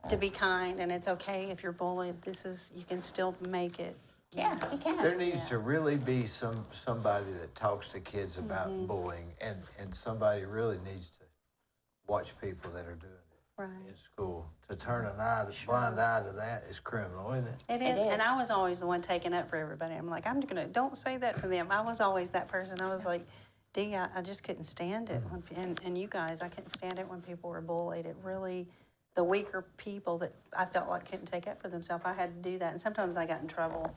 [SPEAKER 4] to be kind, and it's okay if you're bullied, you can still make it.
[SPEAKER 3] Yeah, you can.
[SPEAKER 1] There needs to really be somebody that talks to kids about bullying, and somebody really needs to watch people that are doing it in school. To turn an blind eye to that is criminal, isn't it?
[SPEAKER 4] It is, and I was always the one taking up for everybody. I'm like, don't say that to them. I was always that person. I was like, Dee, I just couldn't stand it. And you guys, I couldn't stand it when people were bullied. It really, the weaker people that I felt like couldn't take up for themselves, I had to do that. And sometimes I got in trouble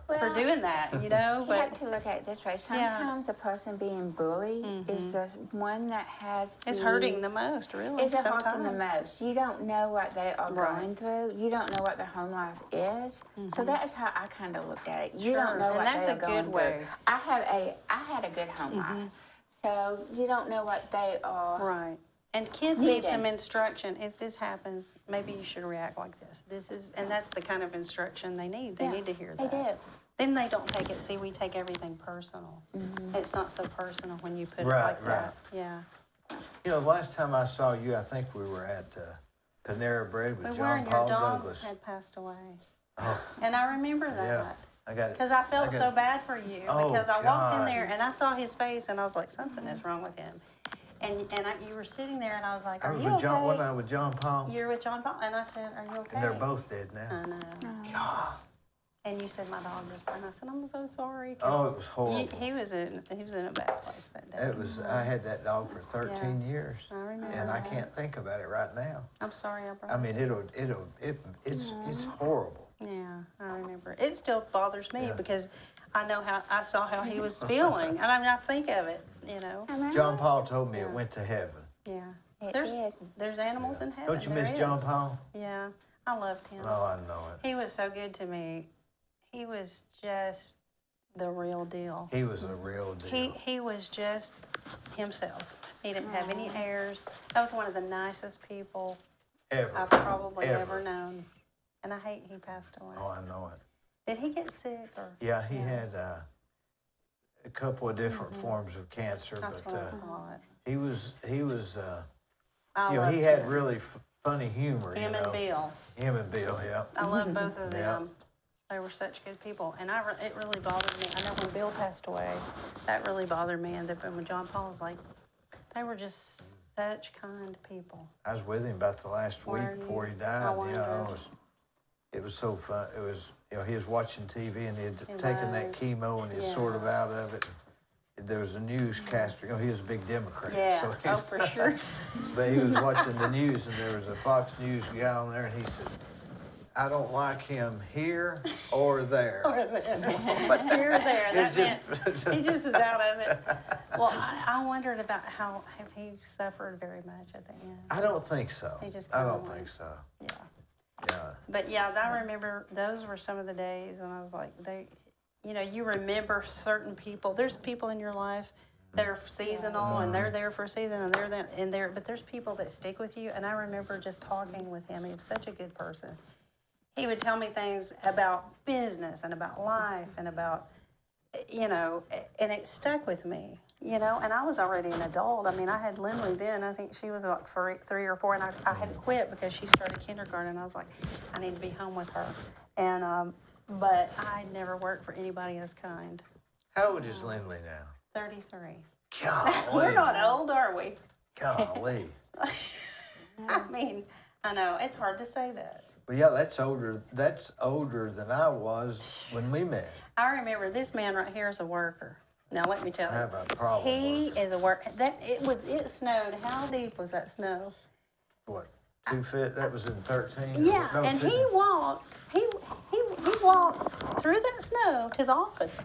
[SPEAKER 4] for doing that, you know?
[SPEAKER 3] You have to look at it this way. Sometimes the person being bullied is the one that has
[SPEAKER 4] It's hurting the most, really.
[SPEAKER 3] It's hurting the most. You don't know what they are going through. You don't know what their home life is. So that is how I kind of looked at it. You don't know what they are going through. I had a good home life. So you don't know what they are.
[SPEAKER 4] Right. And kids need some instruction. If this happens, maybe you should react like this. And that's the kind of instruction they need. They need to hear that.
[SPEAKER 3] They do.
[SPEAKER 4] Then they don't take it. See, we take everything personal. It's not so personal when you put it like that. Yeah.
[SPEAKER 1] You know, the last time I saw you, I think we were at Panera Bread with John
[SPEAKER 4] Your
[SPEAKER 1] Paul
[SPEAKER 4] dog
[SPEAKER 1] Douglas.
[SPEAKER 4] had passed away.
[SPEAKER 1] Oh,
[SPEAKER 4] And I remember that.
[SPEAKER 1] yeah. I got it.
[SPEAKER 4] Because I felt so bad for you.
[SPEAKER 1] Oh,
[SPEAKER 4] Because I walked in
[SPEAKER 1] God.
[SPEAKER 4] there and I saw his face and I was like, something is wrong with him. And you were sitting there and I was like,
[SPEAKER 1] I
[SPEAKER 4] are
[SPEAKER 1] was
[SPEAKER 4] you
[SPEAKER 1] with
[SPEAKER 4] okay?
[SPEAKER 1] John, wasn't I with John Paul?
[SPEAKER 4] You're with John Paul. And I said, are you okay?
[SPEAKER 1] And they're both dead now.
[SPEAKER 4] I know.
[SPEAKER 1] God.
[SPEAKER 4] And you said my dog just died. And I said, I'm so sorry. 'Cause
[SPEAKER 1] Oh, it was horrible.
[SPEAKER 4] He was in a bad place that day.
[SPEAKER 1] It was. I had that dog for 13 years,
[SPEAKER 4] I remember
[SPEAKER 1] and I
[SPEAKER 4] that.
[SPEAKER 1] can't think about it right now.
[SPEAKER 4] I'm sorry I brought
[SPEAKER 1] I mean, it's horrible.
[SPEAKER 4] Yeah, I remember. It still bothers me
[SPEAKER 1] Yeah.
[SPEAKER 4] because I saw how he was feeling. And I mean, I think of it, you know.
[SPEAKER 1] John Paul told me it went to heaven.
[SPEAKER 4] Yeah.
[SPEAKER 3] It
[SPEAKER 4] There's
[SPEAKER 3] did.
[SPEAKER 4] there's animals in heaven.
[SPEAKER 1] Don't you miss
[SPEAKER 4] There
[SPEAKER 1] John
[SPEAKER 4] is.
[SPEAKER 1] Paul?
[SPEAKER 4] Yeah, I loved him.
[SPEAKER 1] Oh, I know it.
[SPEAKER 4] He was so good to me. He was just the real deal.
[SPEAKER 1] He was a real deal.
[SPEAKER 4] He was just himself. He didn't have any airs. That was one of the nicest people
[SPEAKER 1] Ever.
[SPEAKER 4] I've probably
[SPEAKER 1] Ever.
[SPEAKER 4] ever known. And I hate he passed away.
[SPEAKER 1] Oh, I know it.
[SPEAKER 4] Did he get sick or?
[SPEAKER 1] Yeah, he had a couple of different forms of cancer,
[SPEAKER 4] That's
[SPEAKER 1] but
[SPEAKER 4] what I thought.
[SPEAKER 1] he was.
[SPEAKER 4] I
[SPEAKER 1] You know, he
[SPEAKER 4] loved
[SPEAKER 1] had
[SPEAKER 4] him.
[SPEAKER 1] really funny humor.
[SPEAKER 4] Him
[SPEAKER 1] you know.
[SPEAKER 4] and Bill.
[SPEAKER 1] Him and Bill, yeah.
[SPEAKER 4] I love both of
[SPEAKER 1] Yeah.
[SPEAKER 4] them. They were such good people, and it really bothered me. I know when Bill passed away, that really bothered me. And then when John Paul was like, they were just such kind people.
[SPEAKER 1] I was with him about the last
[SPEAKER 4] Were
[SPEAKER 1] week
[SPEAKER 4] you?
[SPEAKER 1] before he
[SPEAKER 4] I
[SPEAKER 1] died.
[SPEAKER 4] wonder.
[SPEAKER 1] It was so fun. It was, he was watching TV and he had
[SPEAKER 4] It
[SPEAKER 1] taken that
[SPEAKER 4] was.
[SPEAKER 1] chemo and he's sort of out of it. There was a newscaster. He was a big Democrat.
[SPEAKER 4] Yeah,
[SPEAKER 1] So
[SPEAKER 4] oh, for sure.
[SPEAKER 1] But he was watching the news and there was a Fox News guy on there and he said, "I don't like him here or there."
[SPEAKER 4] But here or there, that
[SPEAKER 1] It's
[SPEAKER 4] meant he just is out of it. Well, I wondered about if he suffered very much at the end.
[SPEAKER 1] I don't think so.
[SPEAKER 4] He just
[SPEAKER 1] I
[SPEAKER 4] kinda
[SPEAKER 1] don't
[SPEAKER 4] went.
[SPEAKER 1] think so.
[SPEAKER 4] Yeah.
[SPEAKER 1] Yeah.
[SPEAKER 4] But yeah, I remember those were some of the days when I was like, you remember certain people. There's people in your life that are seasonal and they're there for a season and they're there and there, but there's people that stick with you. And I remember just talking with him. He was such a good person. He would tell me things about business and about life and about, and it stuck with me, and I was already an adult. I mean, I had Lindley then. I think she was about 3 or 4, and I had to quit because she started kindergarten, and I was like, I need to be home with her. And, but I never worked for anybody as kind.
[SPEAKER 1] How old is Lindley now?
[SPEAKER 4] 33.
[SPEAKER 1] Golly.
[SPEAKER 4] We're not old, are we?
[SPEAKER 1] Golly.
[SPEAKER 4] I mean, I know, it's hard to say that.
[SPEAKER 1] Well, yeah, that's older than I was when we met.
[SPEAKER 4] I remember this man right here is a worker. Now let me tell
[SPEAKER 1] I
[SPEAKER 4] you,
[SPEAKER 1] have a problem.
[SPEAKER 4] he is a worker. It snowed. How deep was that snow?
[SPEAKER 1] What, 2 feet? That was in 13?
[SPEAKER 4] Yeah,
[SPEAKER 1] No,
[SPEAKER 4] and
[SPEAKER 1] 15.
[SPEAKER 4] he walked. He walked through that snow to the office.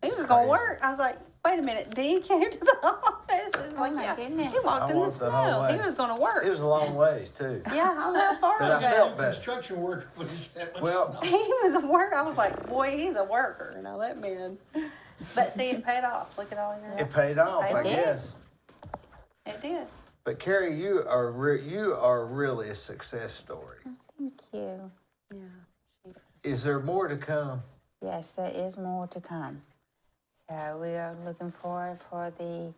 [SPEAKER 4] He was gonna
[SPEAKER 1] crazy.
[SPEAKER 4] work. I was like, wait a minute, Dee came to the office. It's like,
[SPEAKER 3] my
[SPEAKER 4] yeah,
[SPEAKER 3] goodness.
[SPEAKER 4] he walked
[SPEAKER 1] I
[SPEAKER 4] in the
[SPEAKER 1] walked the whole
[SPEAKER 4] snow. He
[SPEAKER 1] way.
[SPEAKER 4] was going to work.
[SPEAKER 1] It was a long ways too.
[SPEAKER 4] Yeah, I left far.
[SPEAKER 1] But I
[SPEAKER 2] You gotta
[SPEAKER 1] felt
[SPEAKER 2] do
[SPEAKER 1] better.
[SPEAKER 2] construction work when it's that much
[SPEAKER 1] Well,
[SPEAKER 2] snow.
[SPEAKER 4] He was a worker. I was like, boy, he's a worker. You know, that man. But see, it paid off. Look at all your.
[SPEAKER 1] It paid off,
[SPEAKER 4] It
[SPEAKER 1] I
[SPEAKER 4] did.
[SPEAKER 1] guess.
[SPEAKER 4] It did.
[SPEAKER 1] But Carrie, you are really a success story.
[SPEAKER 3] Thank you.
[SPEAKER 4] Yeah.
[SPEAKER 1] Is there more to come?
[SPEAKER 3] Yes, there is more to come. So we are looking forward for the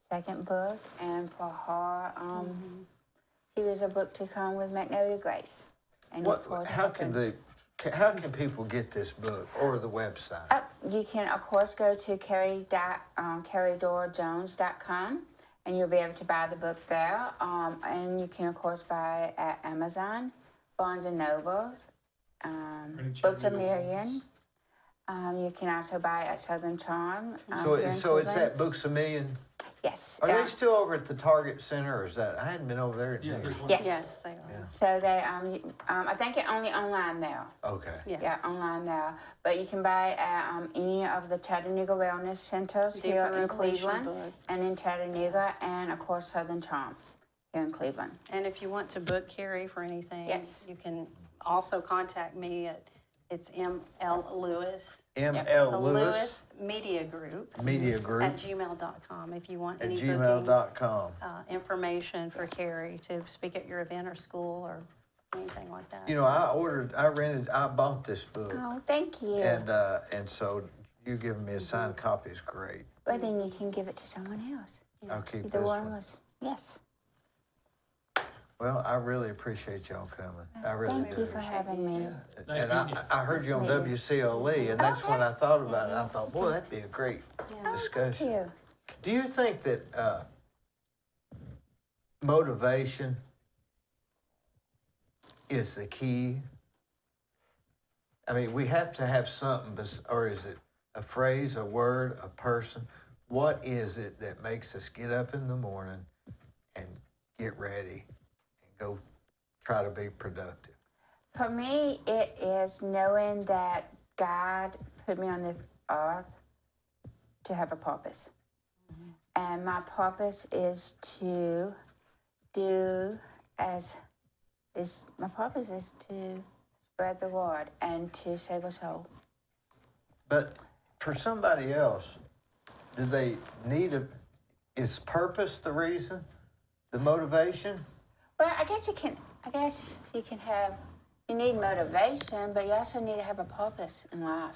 [SPEAKER 3] second book and for her, she was a book to come with Magnolia Grace. And look forward to
[SPEAKER 1] How
[SPEAKER 3] helping.
[SPEAKER 1] how can people get this book or the website?
[SPEAKER 3] You can, of course, go to CarrieDoyleJones.com and you'll be able to buy the book there. And you can, of course, buy it at Amazon, Barnes & Noble, Books a Million. You can also buy it at Southern Charm.
[SPEAKER 1] So,
[SPEAKER 3] here in
[SPEAKER 1] so it's
[SPEAKER 3] Cleveland.
[SPEAKER 1] at Books A Million?
[SPEAKER 3] Yes.
[SPEAKER 1] Are they still over at the Target Center, or is that, I hadn't been over there.
[SPEAKER 2] Yeah, there's one.
[SPEAKER 3] Yes.
[SPEAKER 4] Yes, they are.
[SPEAKER 3] So they, I think it only online now.
[SPEAKER 1] Okay.
[SPEAKER 4] Yes.
[SPEAKER 3] Yeah, online now. But you can buy it at any of the Chattanooga Wellness Centers
[SPEAKER 4] Deeper
[SPEAKER 3] here in
[SPEAKER 4] Revelation
[SPEAKER 3] Cleveland
[SPEAKER 4] book.
[SPEAKER 3] and in Chattanooga, and of course Southern Charm here in Cleveland.
[SPEAKER 4] And if you want to book Carrie for anything,
[SPEAKER 3] Yes.
[SPEAKER 4] you can also contact me at, it's M.L. Lewis.
[SPEAKER 1] M.L. Lewis
[SPEAKER 4] Media Group
[SPEAKER 1] Media
[SPEAKER 4] at
[SPEAKER 1] Group
[SPEAKER 4] gmail.com if you want
[SPEAKER 1] at
[SPEAKER 4] any booking
[SPEAKER 1] gmail.com.
[SPEAKER 4] information for Carrie to speak at your event or school or anything like that.
[SPEAKER 1] You know, I bought this book,
[SPEAKER 3] Oh, thank you.
[SPEAKER 1] and so you giving me a signed copy is great.
[SPEAKER 3] But then you can give it to someone else.
[SPEAKER 1] I'll keep
[SPEAKER 3] Either
[SPEAKER 1] this
[SPEAKER 3] one of
[SPEAKER 1] one.
[SPEAKER 3] us. Yes.
[SPEAKER 1] Well, I really appreciate y'all coming. I really
[SPEAKER 3] Thank
[SPEAKER 1] do.
[SPEAKER 3] you for having me.
[SPEAKER 2] It's nice
[SPEAKER 1] And
[SPEAKER 2] meeting you.
[SPEAKER 1] I heard you on WCOE, and that's when I thought about it. I thought, boy, that'd be a great
[SPEAKER 3] Thank
[SPEAKER 1] discussion.
[SPEAKER 3] you.
[SPEAKER 1] Do you think that motivation is the key? I mean, we have to have something, or is it a phrase, a word, a person? What is it that makes us get up in the morning and get ready and go try to be productive?
[SPEAKER 3] For me, it is knowing that God put me on this earth to have a purpose. And my purpose is to my purpose is to spread the word and to save a soul.
[SPEAKER 1] But for somebody else, do they need is purpose the reason, the motivation?
[SPEAKER 3] Well, I guess you need motivation, but you also need to have a purpose in life.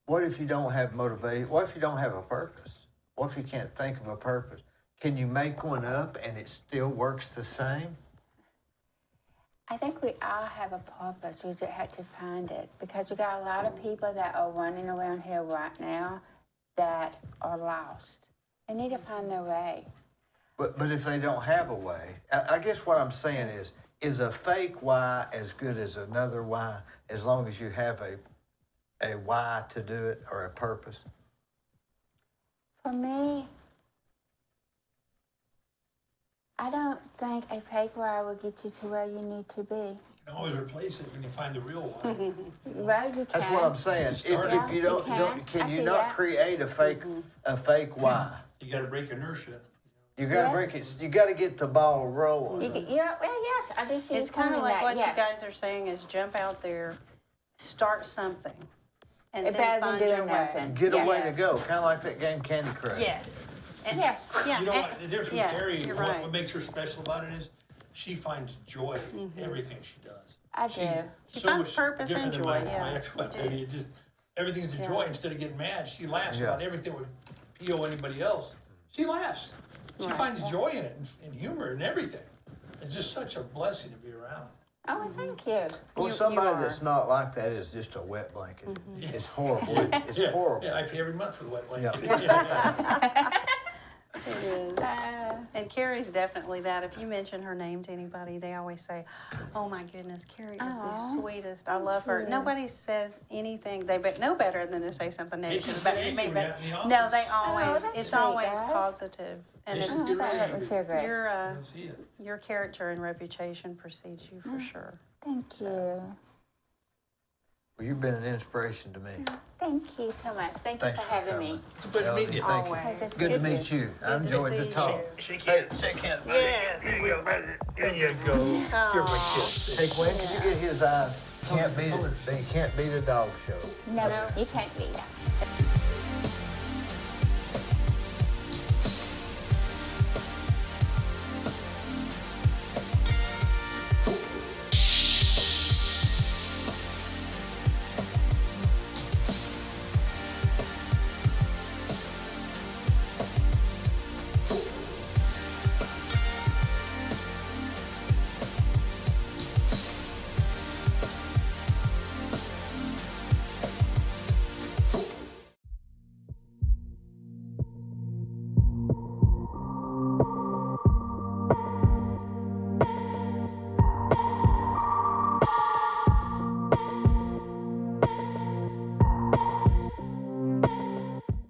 [SPEAKER 1] What if you don't have motivation? What if you don't have a purpose? What if you can't think of a purpose? Can you make one up and it still works the same?
[SPEAKER 3] I think we all have a purpose. We just have to find it because we got a lot of people that are running around here right now that are lost. They need to find their way.
[SPEAKER 1] But if they don't have a way, I guess what I'm saying is a fake why as good as another why, as long as you have a why to do it or a purpose?
[SPEAKER 3] For me, I don't think a fake why will get you to where you need to be.
[SPEAKER 2] You can always replace it when you find the real one.
[SPEAKER 3] Well, you can.
[SPEAKER 1] That's what I'm saying.
[SPEAKER 2] Start
[SPEAKER 1] If
[SPEAKER 2] out.
[SPEAKER 1] you
[SPEAKER 3] You
[SPEAKER 1] don't,
[SPEAKER 3] can.
[SPEAKER 1] can
[SPEAKER 3] I
[SPEAKER 1] you
[SPEAKER 3] see
[SPEAKER 1] not
[SPEAKER 3] that.
[SPEAKER 1] create a fake why?
[SPEAKER 2] You gotta break inertia.
[SPEAKER 1] You gotta
[SPEAKER 3] Yes.
[SPEAKER 1] break it. You gotta get the ball rolling.
[SPEAKER 3] Yeah, well, yes, I do see
[SPEAKER 4] It's
[SPEAKER 3] you
[SPEAKER 4] kind
[SPEAKER 3] coming
[SPEAKER 4] of like
[SPEAKER 3] that,
[SPEAKER 4] what
[SPEAKER 3] yes.
[SPEAKER 4] you guys are saying is jump out there, start something, and
[SPEAKER 3] It's
[SPEAKER 4] then
[SPEAKER 3] better than
[SPEAKER 4] find your
[SPEAKER 3] doing
[SPEAKER 4] way.
[SPEAKER 3] nothing.
[SPEAKER 1] Get a
[SPEAKER 3] Yes.
[SPEAKER 1] way to go, kind of like that game Candy Crush.
[SPEAKER 4] Yes. And,
[SPEAKER 3] Yes.
[SPEAKER 4] Yeah.
[SPEAKER 2] You know
[SPEAKER 4] and-
[SPEAKER 2] what, the difference
[SPEAKER 4] yeah,
[SPEAKER 2] with Carrie,
[SPEAKER 4] you're
[SPEAKER 2] what
[SPEAKER 4] right.
[SPEAKER 2] what makes her special about it is she finds joy in everything she does.
[SPEAKER 3] I do.
[SPEAKER 4] She
[SPEAKER 2] so
[SPEAKER 4] finds
[SPEAKER 2] much
[SPEAKER 4] purpose and
[SPEAKER 2] different than
[SPEAKER 4] joy,
[SPEAKER 2] my
[SPEAKER 4] yeah,
[SPEAKER 2] ex-wife
[SPEAKER 4] you
[SPEAKER 2] did.
[SPEAKER 4] do.
[SPEAKER 2] It just, everything's a
[SPEAKER 4] Yeah.
[SPEAKER 2] joy. Instead of getting mad, she laughs
[SPEAKER 1] Yeah.
[SPEAKER 2] about everything that would PO anybody else. She laughs. She
[SPEAKER 4] Right.
[SPEAKER 2] finds joy in it and humor and everything. It's just such a blessing to be around.
[SPEAKER 3] Oh, thank you.
[SPEAKER 1] Well,
[SPEAKER 4] You
[SPEAKER 1] somebody
[SPEAKER 4] are.
[SPEAKER 1] that's not like that is just a wet blanket. It's horrible. It's
[SPEAKER 2] Yeah,
[SPEAKER 1] horrible.
[SPEAKER 2] Yeah, I pay every month for the wet blanket.
[SPEAKER 1] Yeah.
[SPEAKER 2] Yeah.
[SPEAKER 4] It is.
[SPEAKER 3] Uh,
[SPEAKER 4] And Carrie's definitely that. If you mention her name to anybody, they always say, "Oh my goodness, Carrie is the
[SPEAKER 3] Aw,
[SPEAKER 4] sweetest. I love her."
[SPEAKER 3] you.
[SPEAKER 4] Nobody says anything they know better than to say something negative
[SPEAKER 2] It's
[SPEAKER 4] about
[SPEAKER 2] the
[SPEAKER 4] you.
[SPEAKER 2] same when
[SPEAKER 4] But
[SPEAKER 2] you're in the
[SPEAKER 4] no,
[SPEAKER 2] office.
[SPEAKER 4] they always.
[SPEAKER 3] that's
[SPEAKER 4] It's
[SPEAKER 3] sweet,
[SPEAKER 4] always
[SPEAKER 3] guys.
[SPEAKER 4] positive, and
[SPEAKER 2] They
[SPEAKER 4] it's
[SPEAKER 2] should get
[SPEAKER 3] that
[SPEAKER 2] ready
[SPEAKER 3] made
[SPEAKER 2] to
[SPEAKER 3] me
[SPEAKER 2] do
[SPEAKER 3] feel great.
[SPEAKER 2] You'll see it.
[SPEAKER 4] your character and reputation precedes you for sure.
[SPEAKER 3] Thank you.
[SPEAKER 1] Well, you've been an inspiration to me.
[SPEAKER 3] Thank you so much. Thank you
[SPEAKER 1] Thanks
[SPEAKER 3] for
[SPEAKER 1] for
[SPEAKER 3] having
[SPEAKER 1] coming.
[SPEAKER 3] me.
[SPEAKER 2] It's a pleasure meeting you.
[SPEAKER 1] Thank you.
[SPEAKER 4] Always.
[SPEAKER 3] It's
[SPEAKER 1] Good to
[SPEAKER 3] good
[SPEAKER 1] meet you. I
[SPEAKER 4] Good to
[SPEAKER 1] enjoyed the
[SPEAKER 4] see
[SPEAKER 1] talk.
[SPEAKER 4] you.
[SPEAKER 2] Shake
[SPEAKER 1] Hey,
[SPEAKER 2] hands.
[SPEAKER 1] shake hands.
[SPEAKER 2] Yeah, there you go. There you go. You're my kid.
[SPEAKER 1] Hey, when did you get his eyes? They can't beat a dog show.
[SPEAKER 3] No, you can't beat that.